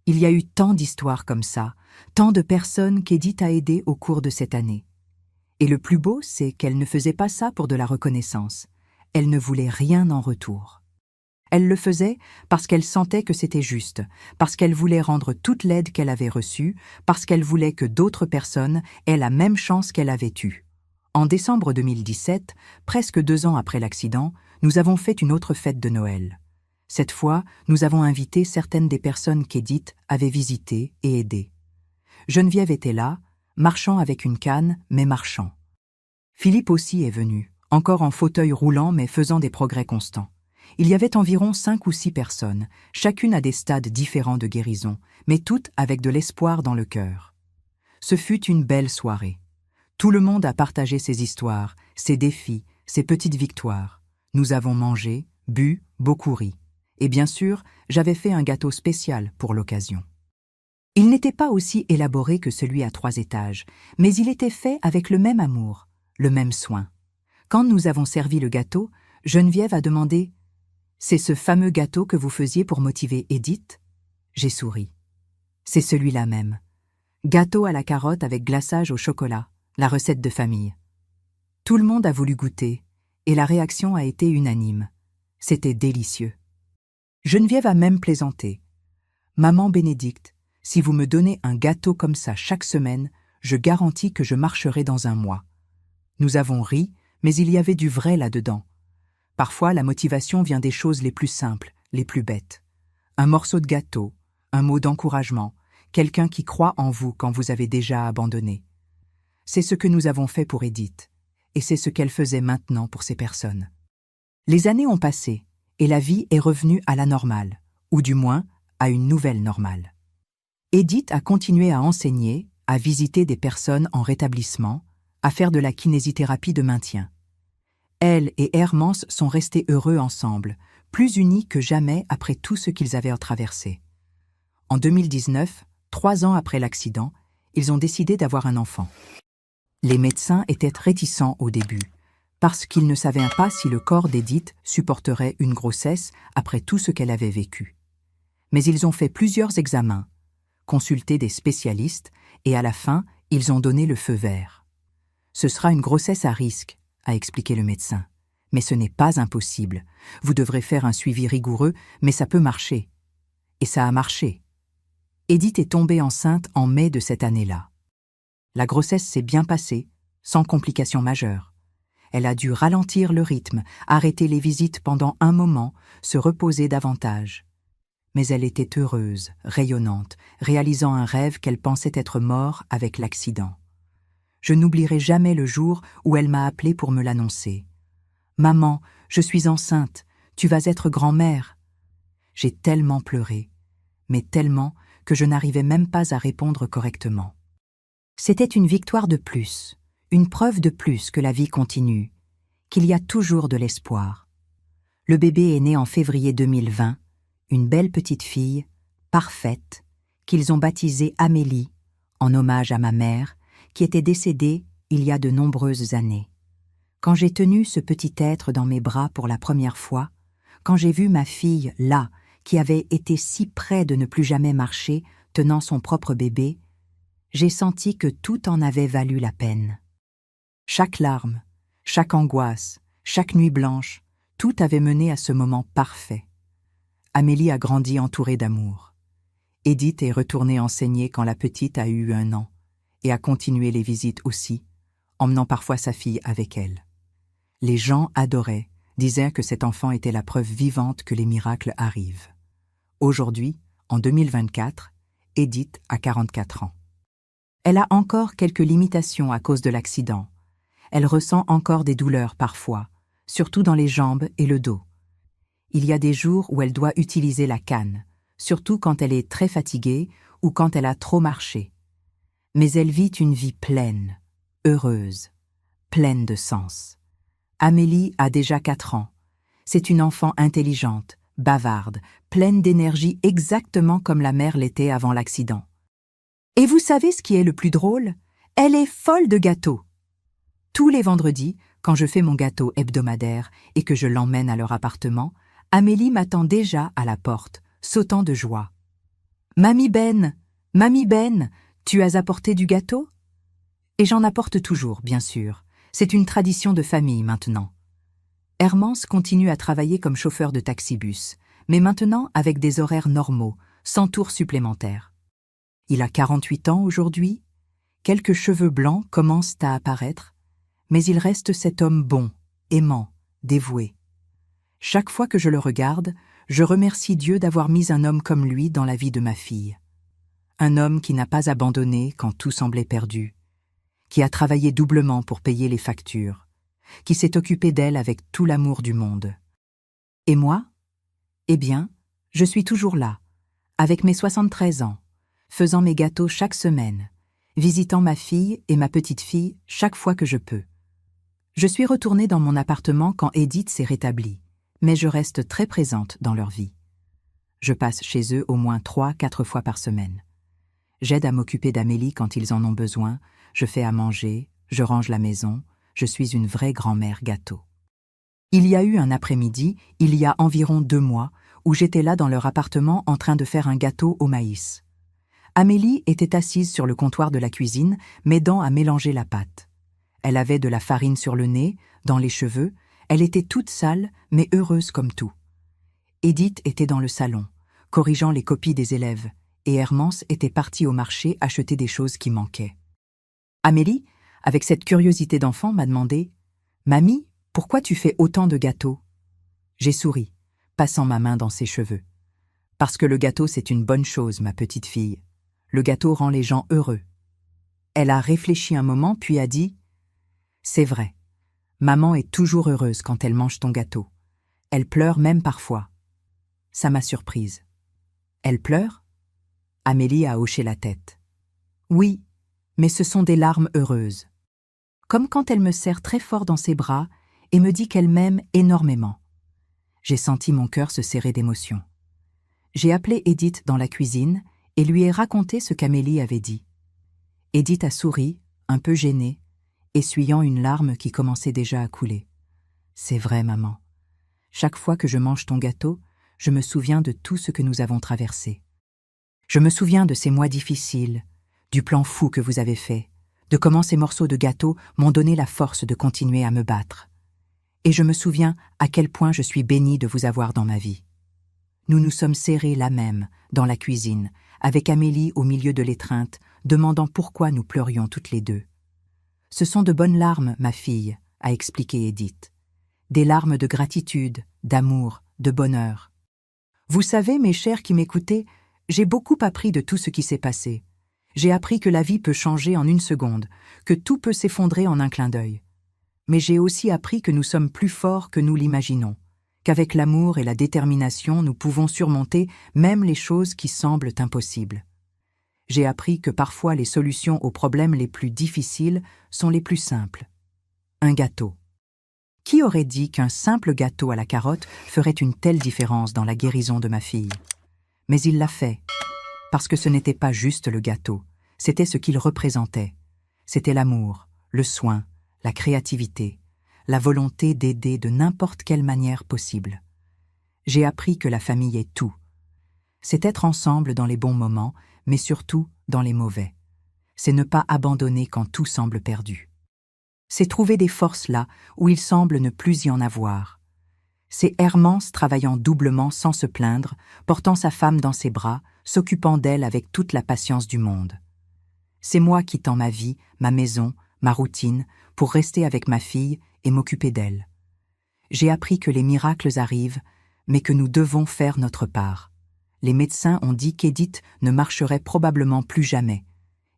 Il y a eu tant d'histoires comme ça, tant de personnes qu'Edith a aidées au cours de cette année. Et le plus beau, c'est qu'elle ne faisait pas ça pour de la reconnaissance. Elle ne voulait rien en retour. Elle le faisait parce qu'elle sentait que c'était juste, parce qu'elle voulait rendre toute l'aide qu'elle avait reçue, parce qu'elle voulait que d'autres personnes aient la même chance qu'elle avait eue. En décembre 2017, presque 2 ans après l'accident, nous avons fait une autre fête de Noël. Cette fois, nous avons invité certaines des personnes qu'Edith avait visitées et aidées. Geneviève était là, marchant avec une canne, mais marchant. Philippe aussi est venu, encore en fauteuil roulant mais faisant des progrès constants. Il y avait environ 5 ou 6 personnes, chacune à des stades différents de guérison, mais toutes avec de l'espoir dans le cœur. Ce fut une belle soirée. Tout le monde a partagé ses histoires, ses défis, ses petites victoires. Nous avons mangé, bu, beaucoup ri. Et bien sûr, j'avais fait un gâteau spécial pour l'occasion. Il n'était pas aussi élaboré que celui à 3 étages, mais il était fait avec le même amour, le même soin. Quand nous avons servi le gâteau, Geneviève a demandé « C'est ce fameux gâteau que vous faisiez pour motiver Edith ?» J'ai souri. C'est celui-là même. Gâteau à la carotte avec glaçage au chocolat, la recette de famille. Tout le monde a voulu goûter, et la réaction a été unanime. C'était délicieux. Geneviève a même plaisanté. « Maman Bénédicte, si vous me donnez un gâteau comme ça chaque semaine, je garantis que je marcherai dans 1 mois. » Nous avons ri, mais il y avait du vrai là-dedans. Parfois, la motivation vient des choses les plus simples, les plus bêtes. Un morceau de gâteau, un mot d'encouragement, quelqu'un qui croit en vous quand vous avez déjà abandonné. C'est ce que nous avons fait pour Edith, et c'est ce qu'elle faisait maintenant pour ces personnes. Les années ont passé, et la vie est revenue à la normale, ou du moins à une nouvelle normale. Edith a continué à enseigner, à visiter des personnes en rétablissement, à faire de la kinésithérapie de maintien. Elle et Hermance sont restés heureux ensemble, plus unis que jamais après tout ce qu'ils avaient traversé. En 2019, 3 ans après l'accident, ils ont décidé d'avoir un enfant. Les médecins étaient réticents au début, parce qu'ils ne savaient pas si le corps d'Edith supporterait une grossesse après tout ce qu'elle avait vécu. Mais ils ont fait plusieurs examens, consulté des spécialistes, et à la fin, ils ont donné le feu vert. Ce sera une grossesse à risque, a expliqué le médecin. Mais ce n'est pas impossible. Vous devrez faire un suivi rigoureux, mais ça peut marcher. Et ça a marché. Edith est tombée enceinte en mai de cette année-là. La grossesse s'est bien passée, sans complications majeures. Elle a dû ralentir le rythme, arrêter les visites pendant un moment, se reposer davantage. Mais elle était heureuse, rayonnante, réalisant un rêve qu'elle pensait être mort avec l'accident. Je n'oublierai jamais le jour où elle m'a appelé pour me l'annoncer. « Maman, je suis enceinte, tu vas être grand-mère. » J'ai tellement pleuré, mais tellement que je n'arrivais même pas à répondre correctement. C'était une victoire de plus, une preuve de plus que la vie continue, qu'il y a toujours de l'espoir. Le bébé est né en février 2020, une belle petite fille, parfaite, qu'ils ont baptisée Amélie, en hommage à ma mère, qui était décédée il y a de nombreuses années. Quand j'ai tenu ce petit être dans mes bras pour la première fois, quand j'ai vu ma fille là, qui avait été si près de ne plus jamais marcher, tenant son propre bébé, j'ai senti que tout en avait valu la peine. Chaque larme, chaque angoisse, chaque nuit blanche, tout avait mené à ce moment parfait. Amélie a grandi entourée d'amour. Edith est retournée enseigner quand la petite a eu 1 an et a continué les visites aussi, emmenant parfois sa fille avec elle. Les gens adoraient, disaient que cet enfant était la preuve vivante que les miracles arrivent. Aujourd'hui, en 2024, Edith a 44 ans. Elle a encore quelques limitations à cause de l'accident. Elle ressent encore des douleurs parfois, surtout dans les jambes et le dos. Il y a des jours où elle doit utiliser la canne, surtout quand elle est très fatiguée ou quand elle a trop marché. Mais elle vit une vie pleine, heureuse, pleine de sens. Amélie a déjà 4 ans. C'est une enfant intelligente, bavarde, pleine d'énergie exactement comme la mère l'était avant l'accident. Et vous savez ce qui est le plus drôle? Elle est folle de gâteaux. Tous les vendredis, quand je fais mon gâteau hebdomadaire et que je l'emmène à leur appartement, Amélie m'attend déjà à la porte, sautant de joie. « Mamie Ben, tu as apporté du gâteau ?» Et j'en apporte toujours, bien sûr. C'est une tradition de famille maintenant. Hermance continue à travailler comme chauffeur de taxi-bus, mais maintenant avec des horaires normaux, sans tours supplémentaires. Il a 48 ans aujourd'hui, quelques cheveux blancs commencent à apparaître, mais il reste cet homme bon, aimant, dévoué. Chaque fois que je le regarde, je remercie Dieu d'avoir mis un homme comme lui dans la vie de ma fille. Un homme qui n'a pas abandonné quand tout semblait perdu, qui a travaillé doublement pour payer les factures, qui s'est occupé d'elle avec tout l'amour du monde. Et moi? Eh bien, je suis toujours là, avec mes 73 ans, faisant mes gâteaux chaque semaine, visitant ma fille et ma petite-fille chaque fois que je peux. Je suis retournée dans mon appartement quand Edith s'est rétablie, mais je reste très présente dans leur vie. Je passe chez eux au moins 3-4 fois par semaine. J'aide à m'occuper d'Amélie quand ils en ont besoin, je fais à manger, je range la maison, je suis une vraie grand-mère gâteau. Il y a eu un après-midi, il y a environ 2 mois, où j'étais là dans leur appartement en train de faire un gâteau au maïs. Amélie était assise sur le comptoir de la cuisine, m'aidant à mélanger la pâte. Elle avait de la farine sur le nez, dans les cheveux, elle était toute sale, mais heureuse comme tout. Edith était dans le salon, corrigeant les copies des élèves, et Hermance était partie au marché acheter des choses qui manquaient. Amélie, avec cette curiosité d'enfant, m'a demandé « Mamie, pourquoi tu fais autant de gâteaux ?» J'ai souri, passant ma main dans ses cheveux. « Parce que le gâteau, c'est une bonne chose, ma petite fille. Le gâteau rend les gens heureux. » Elle a réfléchi un moment, puis a dit « C'est vrai, maman est toujours heureuse quand elle mange ton gâteau. Elle pleure même parfois. » Ça m'a surprise. « Elle pleure ?» Amélie a hoché la tête. Oui, mais ce sont des larmes heureuses. Comme quand elle me serre très fort dans ses bras et me dit qu'elle m'aime énormément. J'ai senti mon cœur se serrer d'émotion. J'ai appelé Edith dans la cuisine et lui ai raconté ce qu'Amélie avait dit. Edith a souri, un peu gênée, essuyant une larme qui commençait déjà à couler. C'est vrai, maman. Chaque fois que je mange ton gâteau, je me souviens de tout ce que nous avons traversé. Je me souviens de ces mois difficiles, du plan fou que vous avez fait, de comment ces morceaux de gâteau m'ont donné la force de continuer à me battre. Et je me souviens à quel point je suis bénie de vous avoir dans ma vie. Nous nous sommes serrés là même, dans la cuisine, avec Amélie au milieu de l'étreinte, demandant pourquoi nous pleurions toutes les deux. Ce sont de bonnes larmes, ma fille, a expliqué Edith. Des larmes de gratitude, d'amour, de bonheur. Vous savez, mes chers qui m'écoutez, j'ai beaucoup appris de tout ce qui s'est passé. J'ai appris que la vie peut changer en une seconde, que tout peut s'effondrer en un clin d'œil. Mais j'ai aussi appris que nous sommes plus forts que nous l'imaginons, qu'avec l'amour et la détermination, nous pouvons surmonter même les choses qui semblent impossibles. J'ai appris que parfois les solutions aux problèmes les plus difficiles sont les plus simples. Un gâteau. Qui aurait dit qu'un simple gâteau à la carotte ferait une telle différence dans la guérison de ma fille? Mais il l'a fait, parce que ce n'était pas juste le gâteau, c'était ce qu'il représentait. C'était l'amour, le soin, la créativité, la volonté d'aider de n'importe quelle manière possible. J'ai appris que la famille est tout. C'est être ensemble dans les bons moments, mais surtout dans les mauvais. C'est ne pas abandonner quand tout semble perdu. C'est trouver des forces là où il semble ne plus y en avoir. C'est Hermance travaillant doublement sans se plaindre, portant sa femme dans ses bras, s'occupant d'elle avec toute la patience du monde. C'est moi qui tends ma vie, ma maison, ma routine, pour rester avec ma fille et m'occuper d'elle. J'ai appris que les miracles arrivent, mais que nous devons faire notre part. Les médecins ont dit qu'Edith ne marcherait probablement plus jamais.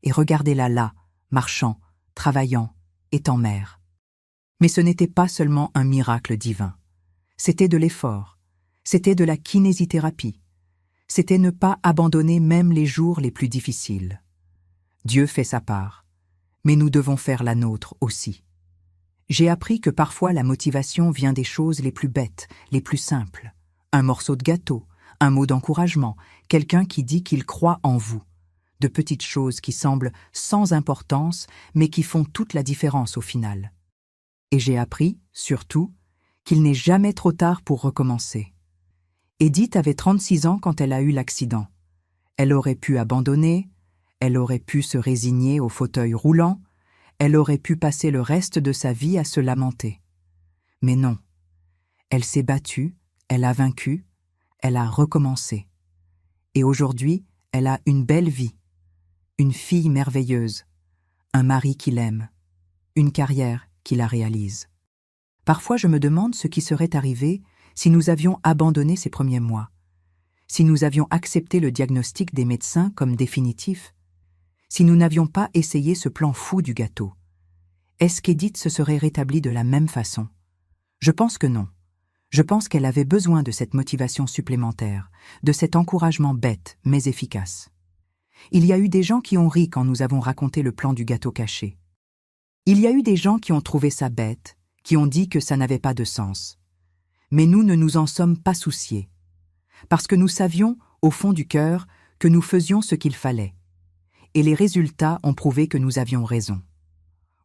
Et regardez-la là, marchant, travaillant, étant mère. Mais ce n'était pas seulement un miracle divin. C'était de l'effort. C'était de la kinésithérapie. C'était ne pas abandonner même les jours les plus difficiles. Dieu fait sa part, mais nous devons faire la nôtre aussi. J'ai appris que parfois la motivation vient des choses les plus bêtes, les plus simples. Un morceau de gâteau, un mot d'encouragement, quelqu'un qui dit qu'il croit en vous. De petites choses qui semblent sans importance, mais qui font toute la différence au final. Et j'ai appris, surtout, qu'il n'est jamais trop tard pour recommencer. Edith avait 36 ans quand elle a eu l'accident. Elle aurait pu abandonner, elle aurait pu se résigner au fauteuil roulant, elle aurait pu passer le reste de sa vie à se lamenter. Mais non. Elle s'est battue, elle a vaincu, elle a recommencé. Et aujourd'hui, elle a une belle vie, une fille merveilleuse, un mari qui l'aime, une carrière qui la réalise. Parfois, je me demande ce qui serait arrivé si nous avions abandonné ces premiers mois, si nous avions accepté le diagnostic des médecins comme définitif, si nous n'avions pas essayé ce plan fou du gâteau. Est-ce qu'Edith se serait rétablie de la même façon? Je pense que non. Je pense qu'elle avait besoin de cette motivation supplémentaire, de cet encouragement bête mais efficace. Il y a eu des gens qui ont ri quand nous avons raconté le plan du gâteau caché. Il y a eu des gens qui ont trouvé ça bête, qui ont dit que ça n'avait pas de sens. Mais nous ne nous en sommes pas souciés, parce que nous savions, au fond du cœur, que nous faisions ce qu'il fallait. Et les résultats ont prouvé que nous avions raison.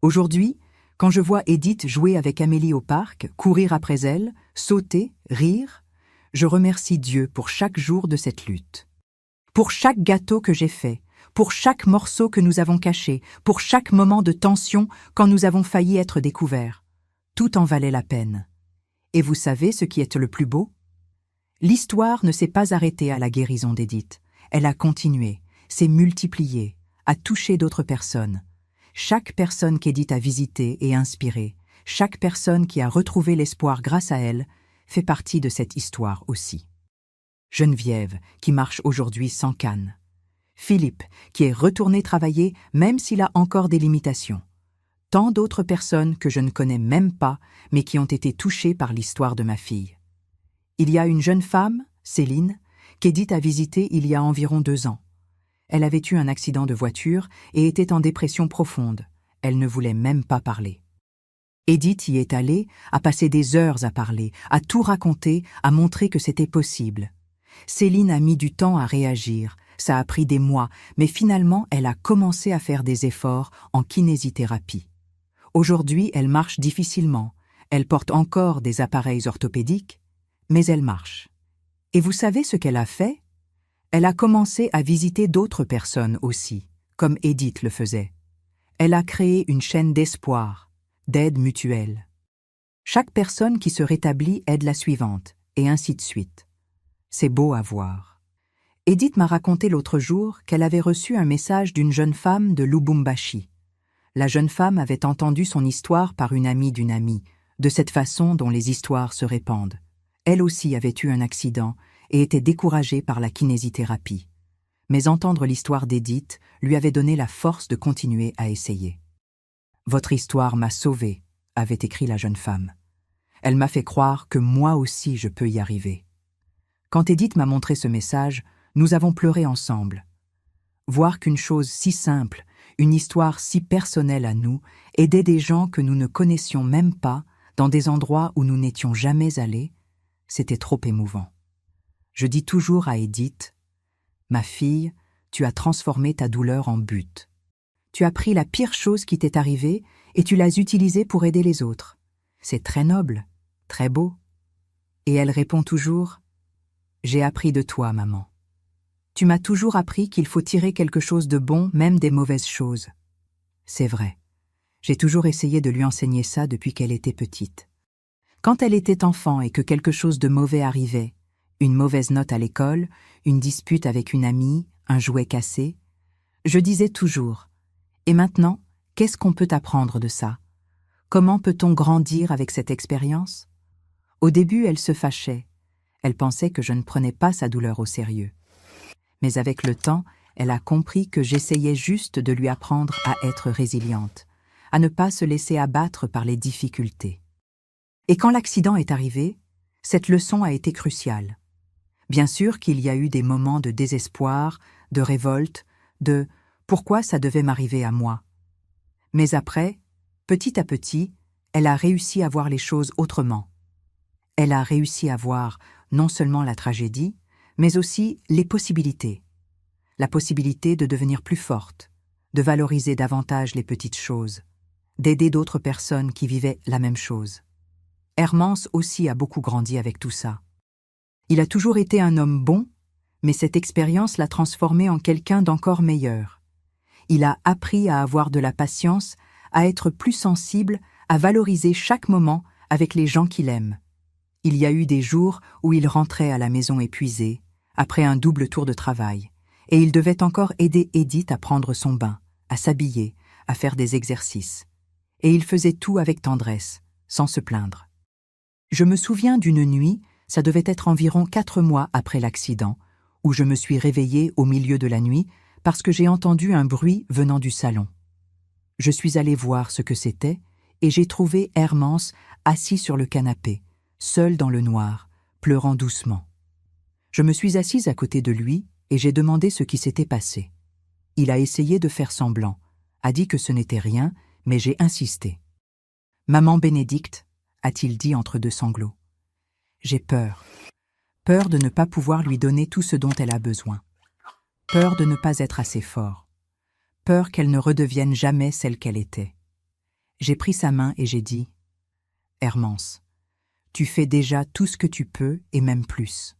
Aujourd'hui, quand je vois Edith jouer avec Amélie au parc, courir après elle, sauter, rire, je remercie Dieu pour chaque jour de cette lutte. Pour chaque gâteau que j'ai fait, pour chaque morceau que nous avons caché, pour chaque moment de tension quand nous avons failli être découverts. Tout en valait la peine. Et vous savez ce qui est le plus beau? L'histoire ne s'est pas arrêtée à la guérison d'Edith. Elle a continué, s'est multipliée, a touché d'autres personnes. Chaque personne qu'Edith a visitée et inspirée, chaque personne qui a retrouvé l'espoir grâce à elle, fait partie de cette histoire aussi. Geneviève, qui marche aujourd'hui sans canne. Philippe, qui est retourné travailler même s'il a encore des limitations. Tant d'autres personnes que je ne connais même pas, mais qui ont été touchées par l'histoire de ma fille. Il y a une jeune femme, Céline, qu'Edith a visitée il y a environ 2 ans. Elle avait eu un accident de voiture et était en dépression profonde. Elle ne voulait même pas parler. Edith y est allée, a passé des heures à parler, à tout raconter, à montrer que c'était possible. Céline a mis du temps à réagir, ça a pris des mois, mais finalement elle a commencé à faire des efforts en kinésithérapie. Aujourd'hui, elle marche difficilement, elle porte encore des appareils orthopédiques, mais elle marche. Et vous savez ce qu'elle a fait? Elle a commencé à visiter d'autres personnes aussi, comme Edith le faisait. Elle a créé une chaîne d'espoir, d'aide mutuelle. Chaque personne qui se rétablit aide la suivante, et ainsi de suite. C'est beau à voir. Edith m'a raconté l'autre jour qu'elle avait reçu un message d'une jeune femme de Lubumbashi. La jeune femme avait entendu son histoire par une amie d'une amie, de cette façon dont les histoires se répandent. Elle aussi avait eu un accident et était découragée par la kinésithérapie. Mais entendre l'histoire d'Edith lui avait donné la force de continuer à essayer. « Votre histoire m'a sauvée », avait écrit la jeune femme. « Elle m'a fait croire que moi aussi je peux y arriver. » Quand Edith m'a montré ce message, nous avons pleuré ensemble. Voir qu'une chose si simple, une histoire si personnelle à nous, aidait des gens que nous ne connaissions même pas, dans des endroits où nous n'étions jamais allés, c'était trop émouvant. Je dis toujours à Edith, « Ma fille, tu as transformé ta douleur en but. Tu as pris la pire chose qui t'est arrivée et tu l'as utilisée pour aider les autres. C'est très noble, très beau. » Et elle répond toujours, « J'ai appris de toi, maman. Tu m'as toujours appris qu'il faut tirer quelque chose de bon, même des mauvaises choses. » C'est vrai. J'ai toujours essayé de lui enseigner ça depuis qu'elle était petite. Quand elle était enfant et que quelque chose de mauvais arrivait, une mauvaise note à l'école, une dispute avec une amie, un jouet cassé, je disais toujours « Et maintenant, qu'est-ce qu'on peut apprendre de ça? Comment peut-on grandir avec cette expérience ?» Au début, elle se fâchait. Elle pensait que je ne prenais pas sa douleur au sérieux. Mais avec le temps, elle a compris que j'essayais juste de lui apprendre à être résiliente, à ne pas se laisser abattre par les difficultés. Et quand l'accident est arrivé, cette leçon a été cruciale. Bien sûr qu'il y a eu des moments de désespoir, de révolte, de « pourquoi ça devait m'arriver à moi ?» Mais après, petit à petit, elle a réussi à voir les choses autrement. Elle a réussi à voir non seulement la tragédie, mais aussi les possibilités. La possibilité de devenir plus forte, de valoriser davantage les petites choses, d'aider d'autres personnes qui vivaient la même chose. Hermance aussi a beaucoup grandi avec tout ça. Il a toujours été un homme bon, mais cette expérience l'a transformé en quelqu'un d'encore meilleur. Il a appris à avoir de la patience, à être plus sensible, à valoriser chaque moment avec les gens qu'il aime. Il y a eu des jours où il rentrait à la maison épuisé, après un double tour de travail, et il devait encore aider Edith à prendre son bain, à s'habiller, à faire des exercices. Et il faisait tout avec tendresse, sans se plaindre. Je me souviens d'une nuit, ça devait être environ 4 mois après l'accident, où je me suis réveillée au milieu de la nuit parce que j'ai entendu un bruit venant du salon. Je suis allée voir ce que c'était et j'ai trouvé Hermance assis sur le canapé, seul dans le noir, pleurant doucement. Je me suis assise à côté de lui et j'ai demandé ce qui s'était passé. Il a essayé de faire semblant, a dit que ce n'était rien, mais j'ai insisté. « Maman Bénédicte » a-t-il dit entre deux sanglots. J'ai peur. Peur de ne pas pouvoir lui donner tout ce dont elle a besoin. Peur de ne pas être assez fort. Peur qu'elle ne redevienne jamais celle qu'elle était. J'ai pris sa main et j'ai dit « Hermance, tu fais déjà tout ce que tu peux et même plus.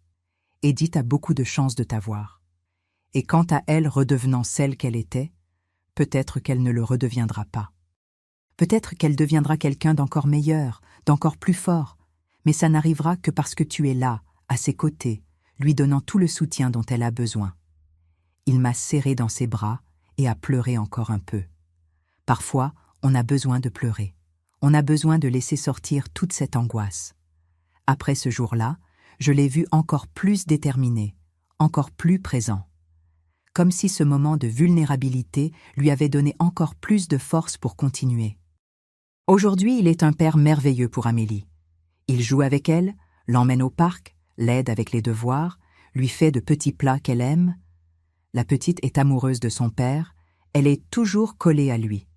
Edith a beaucoup de chance de t'avoir. Et quant à elle redevenant celle qu'elle était, peut-être qu'elle ne le redeviendra pas. Peut-être qu'elle deviendra quelqu'un d'encore meilleur, d'encore plus fort, mais ça n'arrivera que parce que tu es là, à ses côtés, lui donnant tout le soutien dont elle a besoin. » Il m'a serré dans ses bras et a pleuré encore un peu. Parfois, on a besoin de pleurer. On a besoin de laisser sortir toute cette angoisse. Après ce jour-là, je l'ai vu encore plus déterminé, encore plus présent. Comme si ce moment de vulnérabilité lui avait donné encore plus de force pour continuer. Aujourd'hui, il est un père merveilleux pour Amélie. Il joue avec elle, l'emmène au parc, l'aide avec les devoirs, lui fait de petits plats qu'elle aime. La petite est amoureuse de son père, elle est toujours collée à lui.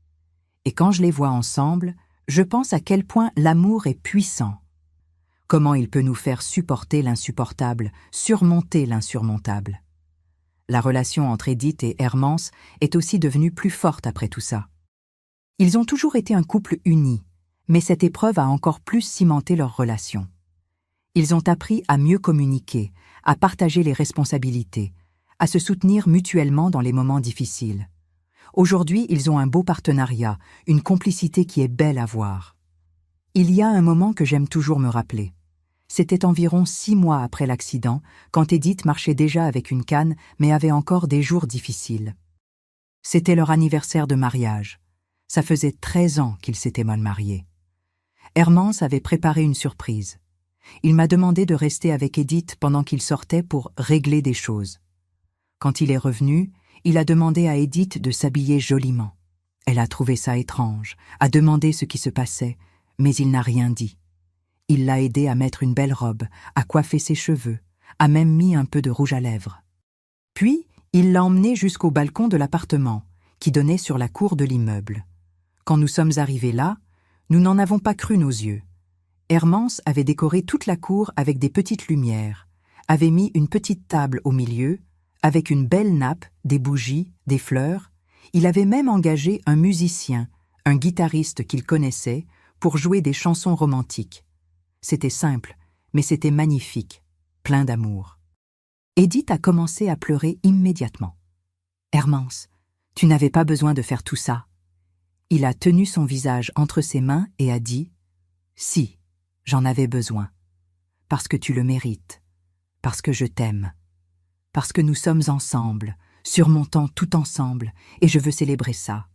Et quand je les vois ensemble, je pense à quel point l'amour est puissant. Comment il peut nous faire supporter l'insupportable, surmonter l'insurmontable. La relation entre Edith et Hermance est aussi devenue plus forte après tout ça. Ils ont toujours été un couple uni, mais cette épreuve a encore plus cimenté leur relation. Ils ont appris à mieux communiquer, à partager les responsabilités, à se soutenir mutuellement dans les moments difficiles. Aujourd'hui, ils ont un beau partenariat, une complicité qui est belle à voir. Il y a un moment que j'aime toujours me rappeler. C'était environ 6 mois après l'accident, quand Edith marchait déjà avec une canne, mais avait encore des jours difficiles. C'était leur anniversaire de mariage. Ça faisait 13 ans qu'ils s'étaient mal mariés. Hermance avait préparé une surprise. Il m'a demandé de rester avec Edith pendant qu'il sortait pour régler des choses. Quand il est revenu, il a demandé à Edith de s'habiller joliment. Elle a trouvé ça étrange, a demandé ce qui se passait, mais il n'a rien dit. Il l'a aidée à mettre une belle robe, à coiffer ses cheveux, a même mis un peu de rouge à lèvres. Puis, il l'a emmenée jusqu'au balcon de l'appartement, qui donnait sur la cour de l'immeuble. Quand nous sommes arrivés là, nous n'en avons pas cru nos yeux. Hermance avait décoré toute la cour avec des petites lumières, avait mis une petite table au milieu, avec une belle nappe, des bougies, des fleurs. Il avait même engagé un musicien, un guitariste qu'il connaissait, pour jouer des chansons romantiques. C'était simple, mais c'était magnifique, plein d'amour. Edith a commencé à pleurer immédiatement. « Hermance, tu n'avais pas besoin de faire tout ça. » Il a tenu son visage entre ses mains et a dit « Si, j'en avais besoin. Parce que tu le mérites. Parce que je t'aime. Parce que nous sommes ensemble, surmontant tout ensemble, et je veux célébrer ça.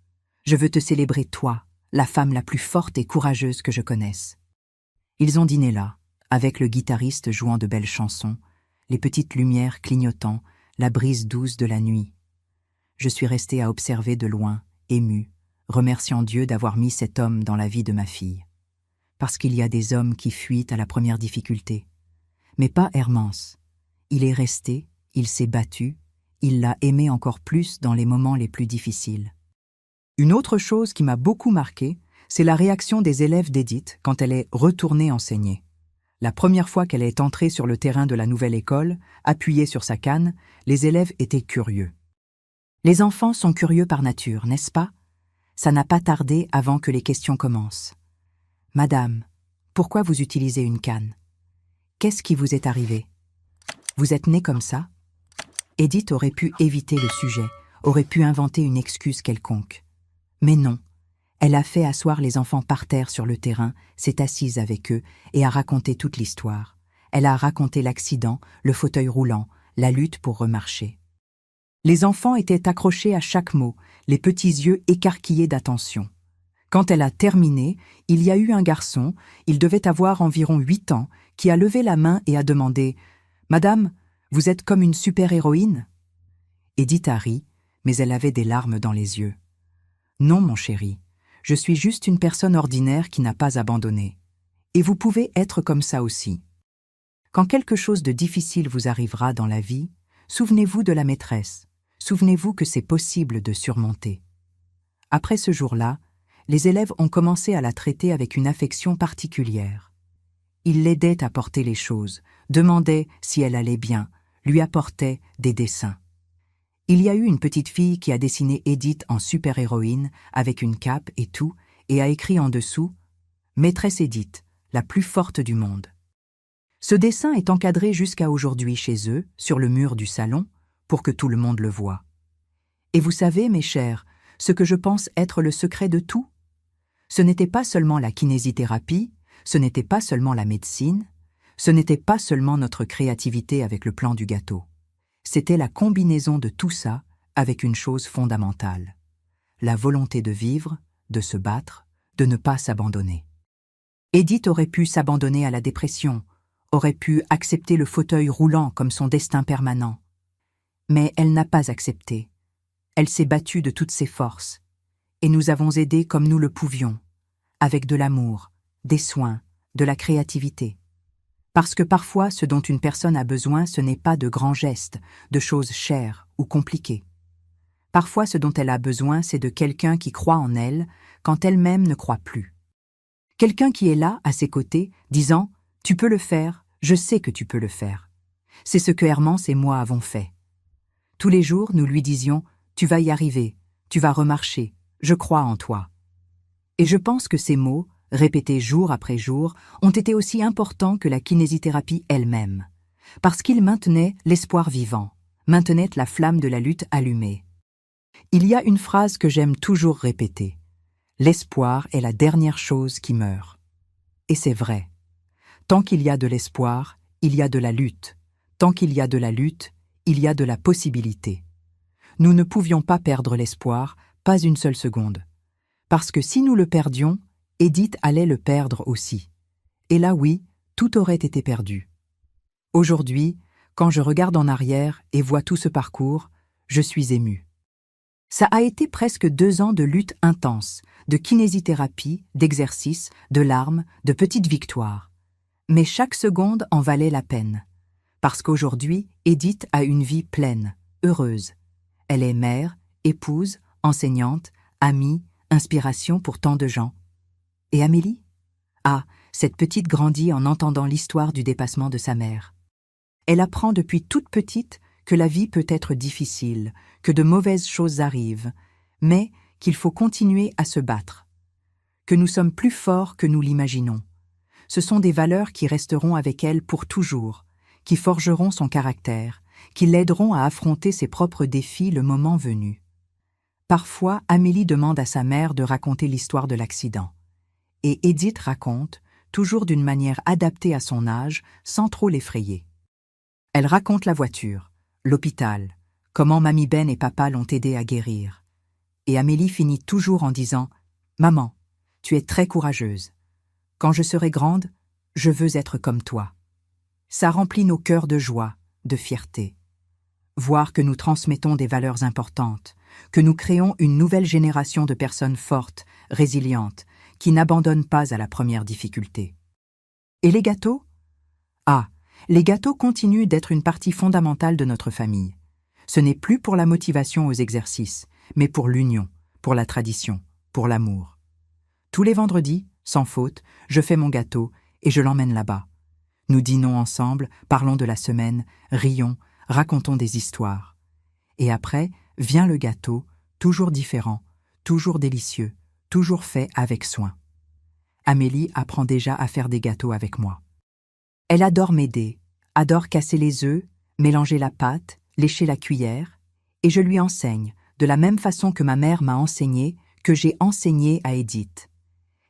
Je veux te célébrer toi, la femme la plus forte et courageuse que je connaisse. » Ils ont dîné là, avec le guitariste jouant de belles chansons, les petites lumières clignotant, la brise douce de la nuit. Je suis restée à observer de loin, émue, remerciant Dieu d'avoir mis cet homme dans la vie de ma fille. Parce qu'il y a des hommes qui fuient à la première difficulté. Mais pas Hermance. Il est resté, il s'est battu, il l'a aimé encore plus dans les moments les plus difficiles. Une autre chose qui m'a beaucoup marquée, c'est la réaction des élèves d'Edith quand elle est retournée enseigner. La première fois qu'elle est entrée sur le terrain de la nouvelle école, appuyée sur sa canne, les élèves étaient curieux. Les enfants sont curieux par nature, n'est-ce pas? Ça n'a pas tardé avant que les questions commencent. « Madame, pourquoi vous utilisez une canne? Qu'est-ce qui vous est arrivé? Vous êtes née comme ça ?» Edith aurait pu éviter le sujet, aurait pu inventer une excuse quelconque. Mais non. Elle a fait asseoir les enfants par terre sur le terrain, s'est assise avec eux et a raconté toute l'histoire. Elle a raconté l'accident, le fauteuil roulant, la lutte pour remarcher. Les enfants étaient accrochés à chaque mot, les petits yeux écarquillés d'attention. Quand elle a terminé, il y a eu un garçon, il devait avoir environ 8 ans, qui a levé la main et a demandé « Madame, vous êtes comme une super-héroïne ?» Edith a ri, mais elle avait des larmes dans les yeux. « Non, mon chéri. Je suis juste une personne ordinaire qui n'a pas abandonné. Et vous pouvez être comme ça aussi. Quand quelque chose de difficile vous arrivera dans la vie, souvenez-vous de la maîtresse. Souvenez-vous que c'est possible de surmonter. » Après ce jour-là, les élèves ont commencé à la traiter avec une affection particulière. Ils l'aidaient à porter les choses, demandaient si elle allait bien, lui apportaient des dessins. Il y a eu une petite fille qui a dessiné Edith en super-héroïne, avec une cape et tout, et a écrit en dessous « Maîtresse Edith, la plus forte du monde ». Ce dessin est encadré jusqu'à aujourd'hui chez eux, sur le mur du salon, pour que tout le monde le voie. Et vous savez, mes chers, ce que je pense être le secret de tout? Ce n'était pas seulement la kinésithérapie, ce n'était pas seulement la médecine, ce n'était pas seulement notre créativité avec le plan du gâteau. C'était la combinaison de tout ça avec une chose fondamentale. La volonté de vivre, de se battre, de ne pas s'abandonner. Edith aurait pu s'abandonner à la dépression, aurait pu accepter le fauteuil roulant comme son destin permanent. Mais elle n'a pas accepté. Elle s'est battue de toutes ses forces. Et nous avons aidé comme nous le pouvions, avec de l'amour, des soins, de la créativité. Parce que parfois, ce dont une personne a besoin, ce n'est pas de grands gestes, de choses chères ou compliquée. Parfois, ce dont elle a besoin, c'est de quelqu'un qui croit en elle quand elle-même ne croit plus. Quelqu'un qui est là, à ses côtés, disant « Tu peux le faire, je sais que tu peux le faire ». C'est ce que Hermance et moi avons fait. Tous les jours, nous lui disions « Tu vas y arriver, tu vas remarcher, je crois en toi ». Et je pense que ces mots, répétés jour après jour, ont été aussi importants que la kinésithérapie elle-même, parce qu'ils maintenaient l'espoir vivant, maintenaient la flamme de la lutte allumée. Il y a une phrase que j'aime toujours répéter. L'espoir est la dernière chose qui meurt. Et c'est vrai. Tant qu'il y a de l'espoir, il y a de la lutte. Tant qu'il y a de la lutte, il y a de la possibilité. Nous ne pouvions pas perdre l'espoir, pas une seule seconde. Parce que si nous le perdions, Edith allait le perdre aussi. Et là, oui, tout aurait été perdu. Aujourd'hui, quand je regarde en arrière et vois tout ce parcours, je suis émue. Ça a été presque 2 ans de lutte intense, de kinésithérapie, d'exercices, de larmes, de petites victoires. Mais chaque seconde en valait la peine. Parce qu'aujourd'hui, Edith a une vie pleine, heureuse. Elle est mère, épouse, enseignante, amie, inspiration pour tant de gens. Et Amélie? Ah, cette petite grandit en entendant l'histoire du dépassement de sa mère. Elle apprend depuis toute petite que la vie peut être difficile, que de mauvaises choses arrivent, mais qu'il faut continuer à se battre, que nous sommes plus forts que nous l'imaginons. Ce sont des valeurs qui resteront avec elle pour toujours, qui forgeront son caractère, qui l'aideront à affronter ses propres défis le moment venu. Parfois, Amélie demande à sa mère de raconter l'histoire de l'accident. Et Edith raconte, toujours d'une manière adaptée à son âge, sans trop l'effrayer. Elle raconte la voiture, l'hôpital, comment Mamie Ben et Papa l'ont aidée à guérir. Et Amélie finit toujours en disant « Maman, tu es très courageuse. Quand je serai grande, je veux être comme toi. » Ça remplit nos cœurs de joie, de fierté. Voir que nous transmettons des valeurs importantes, que nous créons une nouvelle génération de personnes fortes, résilientes, qui n'abandonnent pas à la première difficulté. Et les gâteaux? Ah, les gâteaux continuent d'être une partie fondamentale de notre famille. Ce n'est plus pour la motivation aux exercices, mais pour l'union, pour la tradition, pour l'amour. Tous les vendredis, sans faute, je fais mon gâteau et je l'emmène là-bas. Nous dînons ensemble, parlons de la semaine, rions, racontons des histoires. Et après, vient le gâteau, toujours différent, toujours délicieux, toujours fait avec soin. Amélie apprend déjà à faire des gâteaux avec moi. Elle adore m'aider, adore casser les œufs, mélanger la pâte, lécher la cuillère, et je lui enseigne, de la même façon que ma mère m'a enseigné, que j'ai enseigné à Edith.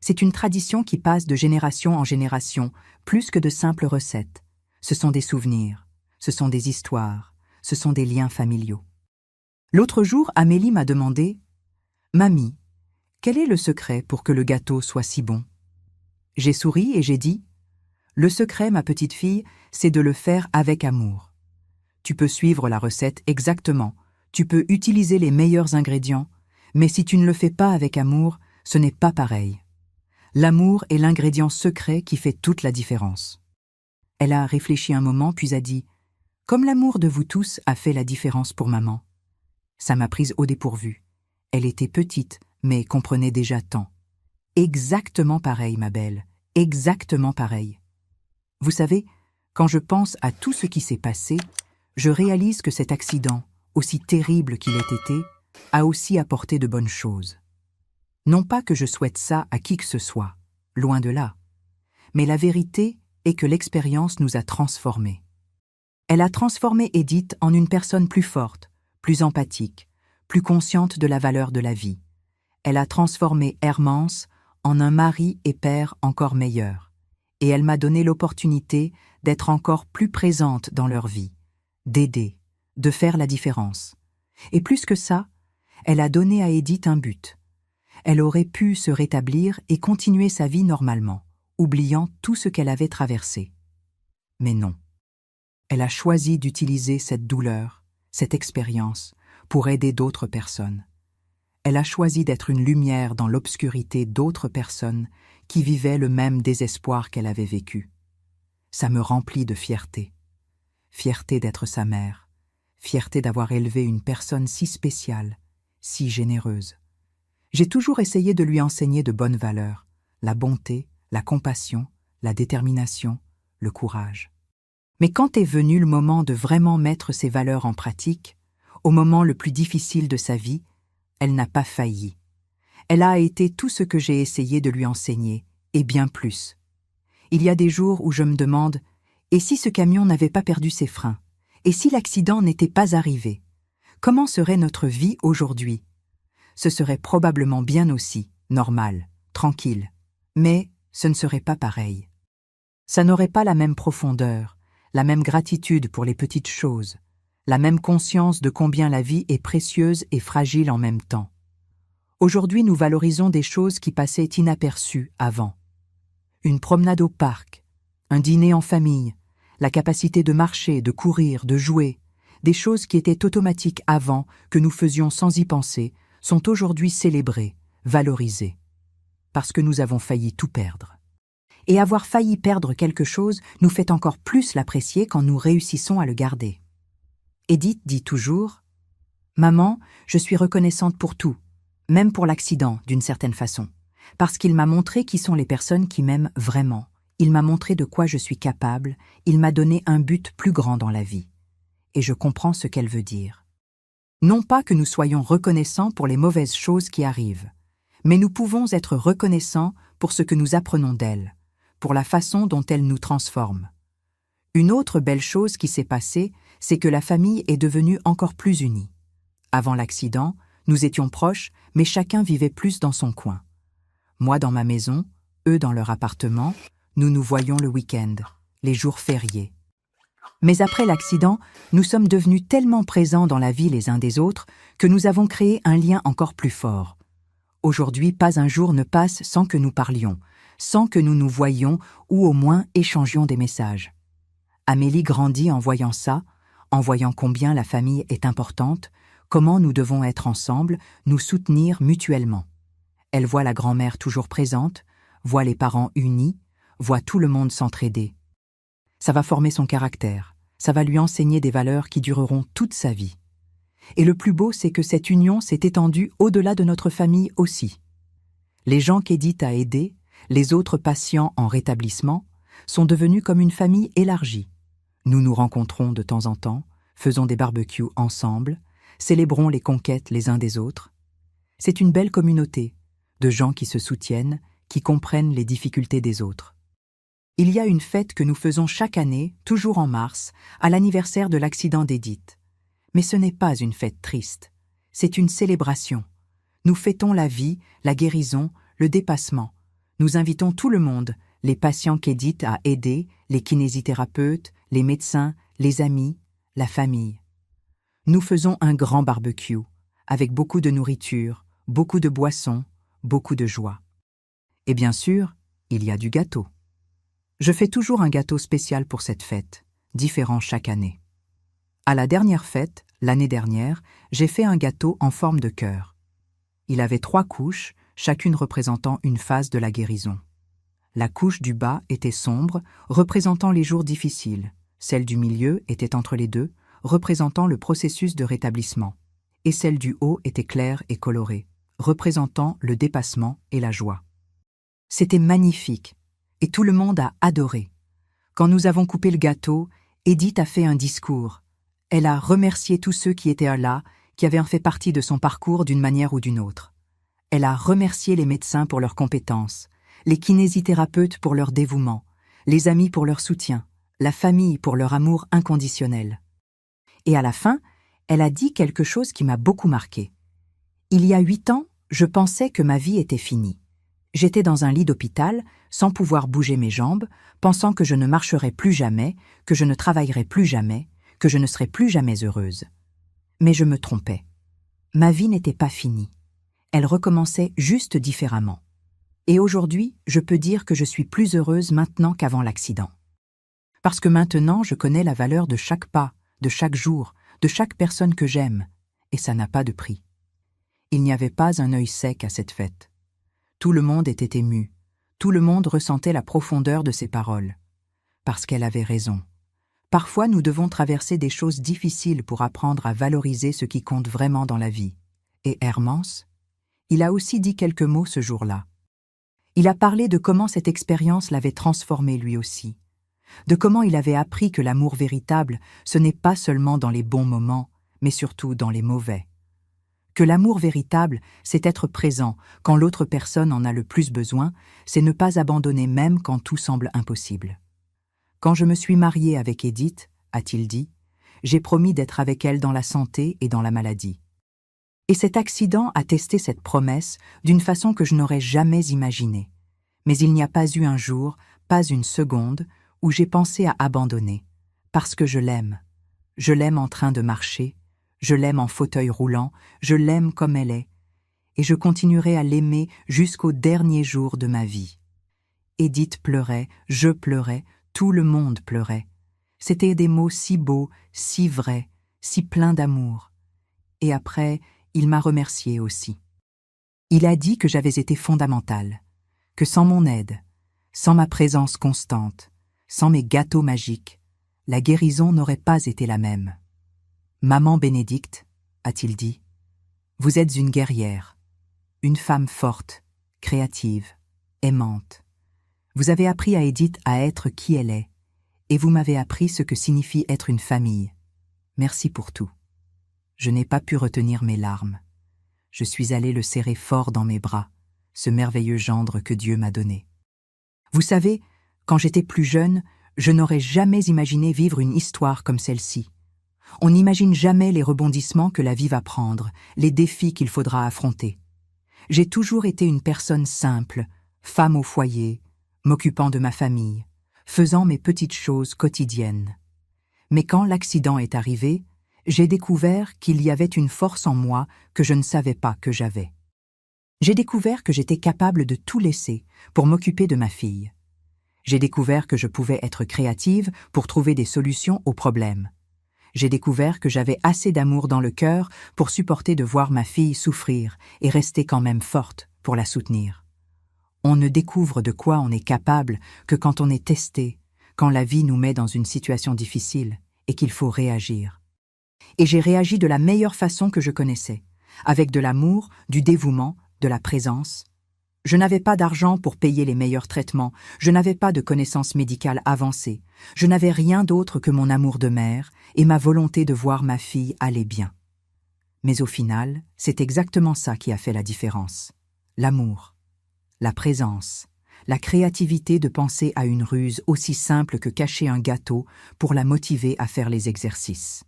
C'est une tradition qui passe de génération en génération, plus que de simples recettes. Ce sont des souvenirs, ce sont des histoires, ce sont des liens familiaux. L'autre jour, Amélie m'a demandé « Mamie, quel est le secret pour que le gâteau soit si bon ?» J'ai souri et j'ai dit « Le secret, ma petite fille, c'est de le faire avec amour. Tu peux suivre la recette exactement, tu peux utiliser les meilleurs ingrédients, mais si tu ne le fais pas avec amour, ce n'est pas pareil. L'amour est l'ingrédient secret qui fait toute la différence. » Elle a réfléchi un moment puis a dit « Comme l'amour de vous tous a fait la différence pour maman. » Ça m'a prise au dépourvu. Elle était petite, mais comprenait déjà tant. Exactement pareil, ma belle, exactement pareil. Vous savez, quand je pense à tout ce qui s'est passé, je réalise que cet accident, aussi terrible qu'il ait été, a aussi apporté de bonnes choses. Non pas que je souhaite ça à qui que ce soit, loin de là, mais la vérité est que l'expérience nous a transformés. Elle a transformé Edith en une personne plus forte, plus empathique, plus consciente de la valeur de la vie. Elle a transformé Hermance en un mari et père encore meilleur. Et elle m'a donné l'opportunité d'être encore plus présente dans leur vie, d'aider, de faire la différence. Et plus que ça, elle a donné à Edith un but. Elle aurait pu se rétablir et continuer sa vie normalement, oubliant tout ce qu'elle avait traversé. Mais non. Elle a choisi d'utiliser cette douleur, cette expérience, pour aider d'autres personnes. Elle a choisi d'être une lumière dans l'obscurité d'autres personnes qui vivaient le même désespoir qu'elle avait vécu. Ça me remplit de fierté. Fierté d'être sa mère, fierté d'avoir élevé une personne si spéciale, si généreuse. J'ai toujours essayé de lui enseigner de bonnes valeurs, la bonté, la compassion, la détermination, le courage. Mais quand est venu le moment de vraiment mettre ces valeurs en pratique, au moment le plus difficile de sa vie, elle n'a pas failli. Elle a été tout ce que j'ai essayé de lui enseigner, et bien plus. Il y a des jours où je me demande, et si ce camion n'avait pas perdu ses freins? Et si l'accident n'était pas arrivé? Comment serait notre vie aujourd'hui? Ce serait probablement bien aussi, normal, tranquille. Mais ce ne serait pas pareil. Ça n'aurait pas la même profondeur, la même gratitude pour les petites choses, la même conscience de combien la vie est précieuse et fragile en même temps. Aujourd'hui, nous valorisons des choses qui passaient inaperçues avant. Une promenade au parc, un dîner en famille, la capacité de marcher, de courir, de jouer, des choses qui étaient automatiques avant, que nous faisions sans y penser, sont aujourd'hui célébrées, valorisées. Parce que nous avons failli tout perdre. Et avoir failli perdre quelque chose nous fait encore plus l'apprécier quand nous réussissons à le garder. Edith dit toujours « Maman, je suis reconnaissante pour tout, même pour l'accident d'une certaine façon, parce qu'il m'a montré qui sont les personnes qui m'aiment vraiment. Il m'a montré de quoi je suis capable, il m'a donné un but plus grand dans la vie. Et je comprends ce qu'elle veut dire. Non pas que nous soyons reconnaissants pour les mauvaises choses qui arrivent, mais nous pouvons être reconnaissants pour ce que nous apprenons d'elle, pour la façon dont elle nous transforme. Une autre belle chose qui s'est passée, c'est que la famille est devenue encore plus unie. Avant l'accident, nous étions proches, mais chacun vivait plus dans son coin. Moi dans ma maison, eux dans leur appartement, nous nous voyions le week-end, les jours fériés. Mais après l'accident, nous sommes devenus tellement présents dans la vie les uns des autres que nous avons créé un lien encore plus fort. Aujourd'hui, pas un jour ne passe sans que nous parlions, sans que nous nous voyions ou au moins échangions des messages. Amélie grandit en voyant ça, en voyant combien la famille est importante, comment nous devons être ensemble, nous soutenir mutuellement. Elle voit la grand-mère toujours présente, voit les parents unis, voit tout le monde s'entraider. Ça va former son caractère, ça va lui enseigner des valeurs qui dureront toute sa vie. Et le plus beau, c'est que cette union s'est étendue au-delà de notre famille aussi. Les gens qu'Edith a aidés, les autres patients en rétablissement, sont devenus comme une famille élargie. Nous nous rencontrons de temps en temps, faisons des barbecues ensemble, célébrons les conquêtes les uns des autres. C'est une belle communauté, de gens qui se soutiennent, qui comprennent les difficultés des autres. Il y a une fête que nous faisons chaque année, toujours en mars, à l'anniversaire de l'accident d'Edith. Mais ce n'est pas une fête triste, c'est une célébration. Nous fêtons la vie, la guérison, le dépassement. Nous invitons tout le monde, les patients qu'Edith a aidés, les kinésithérapeutes, les médecins, les amis, la famille. Nous faisons un grand barbecue, avec beaucoup de nourriture, beaucoup de boissons, beaucoup de joie. Et bien sûr, il y a du gâteau. Je fais toujours un gâteau spécial pour cette fête, différent chaque année. À la dernière fête, l'année dernière, j'ai fait un gâteau en forme de cœur. Il avait 3 couches, chacune représentant une phase de la guérison. La couche du bas était sombre, représentant les jours difficiles. Celle du milieu était entre les deux, représentant le processus de rétablissement. Et celle du haut était claire et colorée, représentant le dépassement et la joie. C'était magnifique, et tout le monde a adoré. Quand nous avons coupé le gâteau, Edith a fait un discours. Elle a remercié tous ceux qui étaient là, qui avaient fait partie de son parcours d'une manière ou d'une autre. Elle a remercié les médecins pour leurs compétences, les kinésithérapeutes pour leur dévouement, les amis pour leur soutien, la famille pour leur amour inconditionnel. Et à la fin, elle a dit quelque chose qui m'a beaucoup marqué. Il y a 8 ans, je pensais que ma vie était finie. J'étais dans un lit d'hôpital, sans pouvoir bouger mes jambes, pensant que je ne marcherais plus jamais, que je ne travaillerais plus jamais, que je ne serais plus jamais heureuse. Mais je me trompais. Ma vie n'était pas finie. Elle recommençait juste différemment. Et aujourd'hui, je peux dire que je suis plus heureuse maintenant qu'avant l'accident. Parce que maintenant, je connais la valeur de chaque pas, de chaque jour, de chaque personne que j'aime, et ça n'a pas de prix. Il n'y avait pas un œil sec à cette fête. Tout le monde était ému, tout le monde ressentait la profondeur de ses paroles. Parce qu'elle avait raison, Parfois, nous devons traverser des choses difficiles pour apprendre à valoriser ce qui compte vraiment dans la vie. Et Hermance, il a aussi dit quelques mots ce jour-là. Il a parlé de comment cette expérience l'avait transformé lui aussi, de comment il avait appris que l'amour véritable, ce n'est pas seulement dans les bons moments, mais surtout dans les mauvais. Que l'amour véritable, c'est être présent quand l'autre personne en a le plus besoin, c'est ne pas abandonner même quand tout semble impossible. Quand je me suis marié avec Edith, a-t-il dit, j'ai promis d'être avec elle dans la santé et dans la maladie. Et cet accident a testé cette promesse d'une façon que je n'aurais jamais imaginée. Mais il n'y a pas eu un jour, pas une seconde, où j'ai pensé à abandonner. Parce que je l'aime. Je l'aime en train de marcher, je l'aime en fauteuil roulant, je l'aime comme elle est. Et je continuerai à l'aimer jusqu'au dernier jour de ma vie. Edith pleurait, je pleurais, tout le monde pleurait. C'étaient des mots si beaux, si vrais, si pleins d'amour. Et après, il m'a remercié aussi. Il a dit que j'avais été fondamentale, que sans mon aide, sans ma présence constante, sans mes gâteaux magiques, la guérison n'aurait pas été la même. Maman Bénédicte, a-t-il dit, vous êtes une guerrière, une femme forte, créative, aimante. Vous avez appris à Edith à être qui elle est, et vous m'avez appris ce que signifie être une famille. Merci pour tout. Je n'ai pas pu retenir mes larmes. Je suis allée le serrer fort dans mes bras, ce merveilleux gendre que Dieu m'a donné. Vous savez, quand j'étais plus jeune, je n'aurais jamais imaginé vivre une histoire comme celle-ci. On n'imagine jamais les rebondissements que la vie va prendre, les défis qu'il faudra affronter. J'ai toujours été une personne simple, femme au foyer, m'occupant de ma famille, faisant mes petites choses quotidiennes. Mais quand l'accident est arrivé, j'ai découvert qu'il y avait une force en moi que je ne savais pas que j'avais. J'ai découvert que j'étais capable de tout laisser pour m'occuper de ma fille. J'ai découvert que je pouvais être créative pour trouver des solutions aux problèmes. J'ai découvert que j'avais assez d'amour dans le cœur pour supporter de voir ma fille souffrir et rester quand même forte pour la soutenir. On ne découvre de quoi on est capable que quand on est testé, quand la vie nous met dans une situation difficile et qu'il faut réagir. Et j'ai réagi de la meilleure façon que je connaissais, avec de l'amour, du dévouement, de la présence. Je n'avais pas d'argent pour payer les meilleurs traitements, je n'avais pas de connaissances médicales avancées, je n'avais rien d'autre que mon amour de mère et ma volonté de voir ma fille aller bien. Mais au final, c'est exactement ça qui a fait la différence. L'amour, la présence, la créativité de penser à une ruse aussi simple que cacher un gâteau pour la motiver à faire les exercices.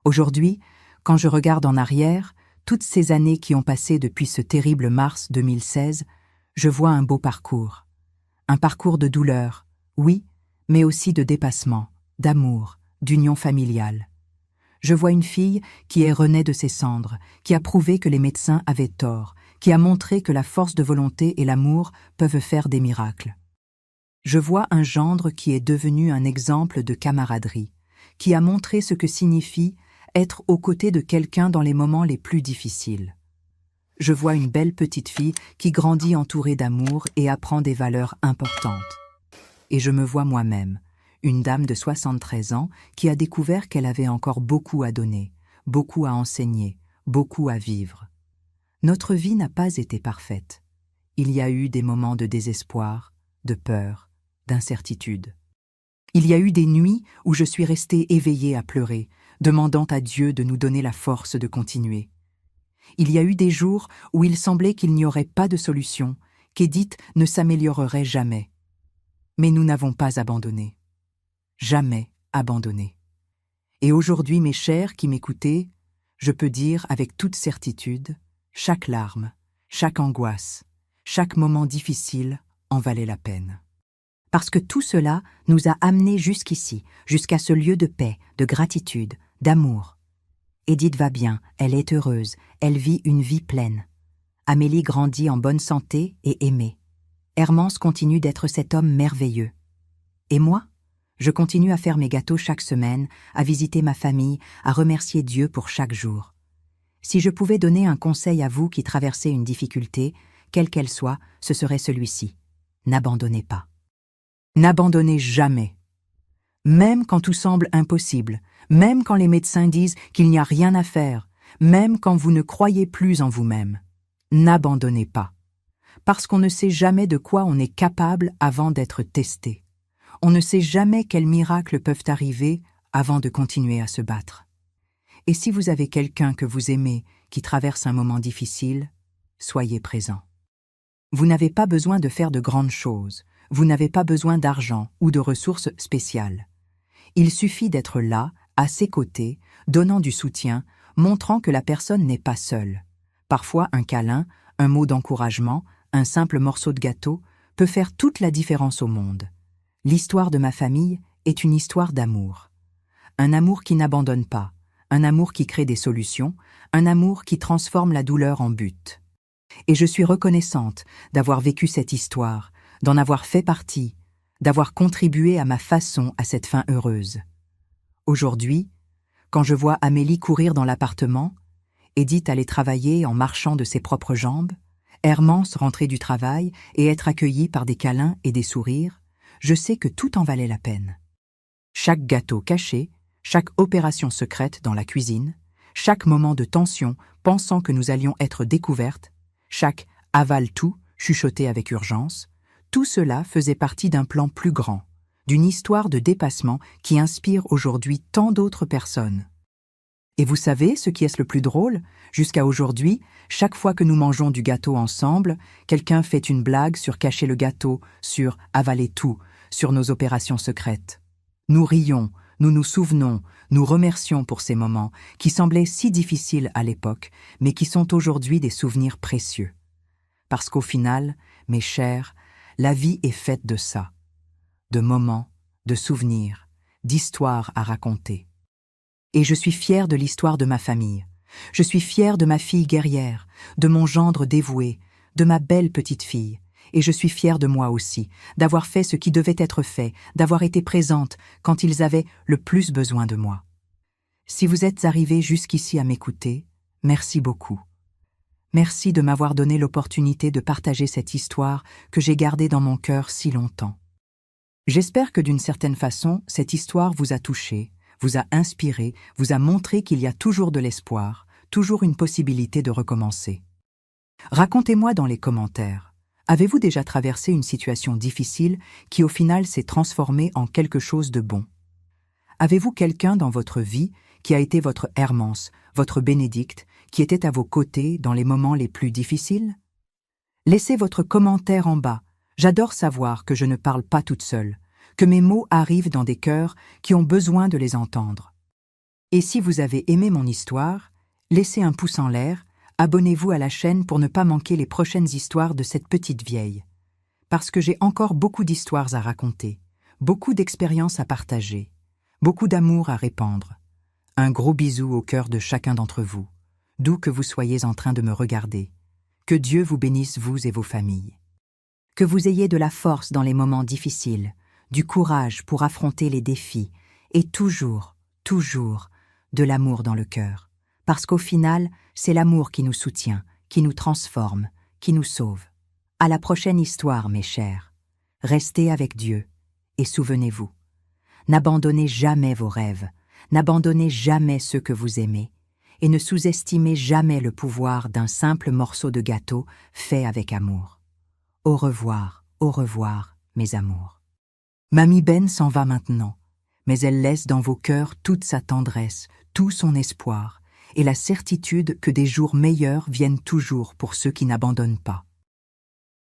Aujourd'hui, quand je regarde en arrière, toutes ces années qui ont passé depuis ce terrible mars 2016, je vois un beau parcours. Un parcours de douleur, oui, mais aussi de dépassement, d'amour, d'union familiale. Je vois une fille qui est renée de ses cendres, qui a prouvé que les médecins avaient tort, qui a montré que la force de volonté et l'amour peuvent faire des miracles. Je vois un gendre qui est devenu un exemple de camaraderie, qui a montré ce que signifie être aux côtés de quelqu'un dans les moments les plus difficiles. Je vois une belle petite fille qui grandit entourée d'amour et apprend des valeurs importantes. Et je me vois moi-même, une dame de 73 ans qui a découvert qu'elle avait encore beaucoup à donner, beaucoup à enseigner, beaucoup à vivre. Notre vie n'a pas été parfaite. Il y a eu des moments de désespoir, de peur, d'incertitude. Il y a eu des nuits où je suis restée éveillée à pleurer, demandant à Dieu de nous donner la force de continuer. Il y a eu des jours où il semblait qu'il n'y aurait pas de solution, qu'Edith ne s'améliorerait jamais. Mais nous n'avons pas abandonné. Jamais abandonné. Et aujourd'hui, mes chers qui m'écoutez, je peux dire avec toute certitude, chaque larme, chaque angoisse, chaque moment difficile en valait la peine. Parce que tout cela nous a amenés jusqu'ici, jusqu'à ce lieu de paix, de gratitude, d'amour. Edith va bien, elle est heureuse, elle vit une vie pleine. Amélie grandit en bonne santé et aimée. Hermance continue d'être cet homme merveilleux. Et moi, je continue à faire mes gâteaux chaque semaine, à visiter ma famille, à remercier Dieu pour chaque jour. Si je pouvais donner un conseil à vous qui traversez une difficulté, quelle qu'elle soit, ce serait celui-ci. N'abandonnez pas. N'abandonnez jamais. Même quand tout semble impossible, même quand les médecins disent qu'il n'y a rien à faire, même quand vous ne croyez plus en vous-même. N'abandonnez pas. Parce qu'on ne sait jamais de quoi on est capable avant d'être testé. On ne sait jamais quels miracles peuvent arriver avant de continuer à se battre. Et si vous avez quelqu'un que vous aimez qui traverse un moment difficile, soyez présent. Vous n'avez pas besoin de faire de grandes choses, vous n'avez pas besoin d'argent ou de ressources spéciales. Il suffit d'être là, à ses côtés, donnant du soutien, montrant que la personne n'est pas seule. Parfois, un câlin, un mot d'encouragement, un simple morceau de gâteau peut faire toute la différence au monde. L'histoire de ma famille est une histoire d'amour. Un amour qui n'abandonne pas, un amour qui crée des solutions, un amour qui transforme la douleur en but. Et je suis reconnaissante d'avoir vécu cette histoire, d'en avoir fait partie, d'avoir contribué à ma façon à cette fin heureuse. Aujourd'hui, quand je vois Amélie courir dans l'appartement, Edith aller travailler en marchant de ses propres jambes, Hermance rentrer du travail et être accueillie par des câlins et des sourires, je sais que tout en valait la peine. Chaque gâteau caché, chaque opération secrète dans la cuisine, chaque moment de tension pensant que nous allions être découvertes, chaque « avale tout » chuchoté avec urgence, tout cela faisait partie d'un plan plus grand, d'une histoire de dépassement qui inspire aujourd'hui tant d'autres personnes. Et vous savez ce qui est le plus drôle? Jusqu'à aujourd'hui, chaque fois que nous mangeons du gâteau ensemble, quelqu'un fait une blague sur cacher le gâteau, sur avaler tout, sur nos opérations secrètes. Nous rions, nous nous souvenons, nous remercions pour ces moments qui semblaient si difficiles à l'époque, mais qui sont aujourd'hui des souvenirs précieux. Parce qu'au final, mes chers, la vie est faite de ça, de moments, de souvenirs, d'histoires à raconter. Et je suis fière de l'histoire de ma famille. Je suis fière de ma fille guerrière, de mon gendre dévoué, de ma belle petite fille. Et je suis fière de moi aussi, d'avoir fait ce qui devait être fait, d'avoir été présente quand ils avaient le plus besoin de moi. Si vous êtes arrivés jusqu'ici à m'écouter, merci beaucoup. Merci de m'avoir donné l'opportunité de partager cette histoire que j'ai gardée dans mon cœur si longtemps. J'espère que d'une certaine façon, cette histoire vous a touché, vous a inspiré, vous a montré qu'il y a toujours de l'espoir, toujours une possibilité de recommencer. Racontez-moi dans les commentaires, avez-vous déjà traversé une situation difficile qui au final s'est transformée en quelque chose de bon? Avez-vous quelqu'un dans votre vie qui a été votre Hermance, votre Bénédicte, qui était à vos côtés dans les moments les plus difficiles? Laissez votre commentaire en bas. J'adore savoir que je ne parle pas toute seule, que mes mots arrivent dans des cœurs qui ont besoin de les entendre. Et si vous avez aimé mon histoire, laissez un pouce en l'air, abonnez-vous à la chaîne pour ne pas manquer les prochaines histoires de cette petite vieille. Parce que j'ai encore beaucoup d'histoires à raconter, beaucoup d'expériences à partager, beaucoup d'amour à répandre. Un gros bisou au cœur de chacun d'entre vous, d'où que vous soyez en train de me regarder. Que Dieu vous bénisse, vous et vos familles. Que vous ayez de la force dans les moments difficiles, du courage pour affronter les défis, et toujours, toujours, de l'amour dans le cœur. Parce qu'au final, c'est l'amour qui nous soutient, qui nous transforme, qui nous sauve. À la prochaine histoire, mes chers. Restez avec Dieu, et souvenez-vous, n'abandonnez jamais vos rêves, n'abandonnez jamais ceux que vous aimez, et ne sous-estimez jamais le pouvoir d'un simple morceau de gâteau fait avec amour. Au revoir, mes amours. Mamie Ben s'en va maintenant, mais elle laisse dans vos cœurs toute sa tendresse, tout son espoir, et la certitude que des jours meilleurs viennent toujours pour ceux qui n'abandonnent pas.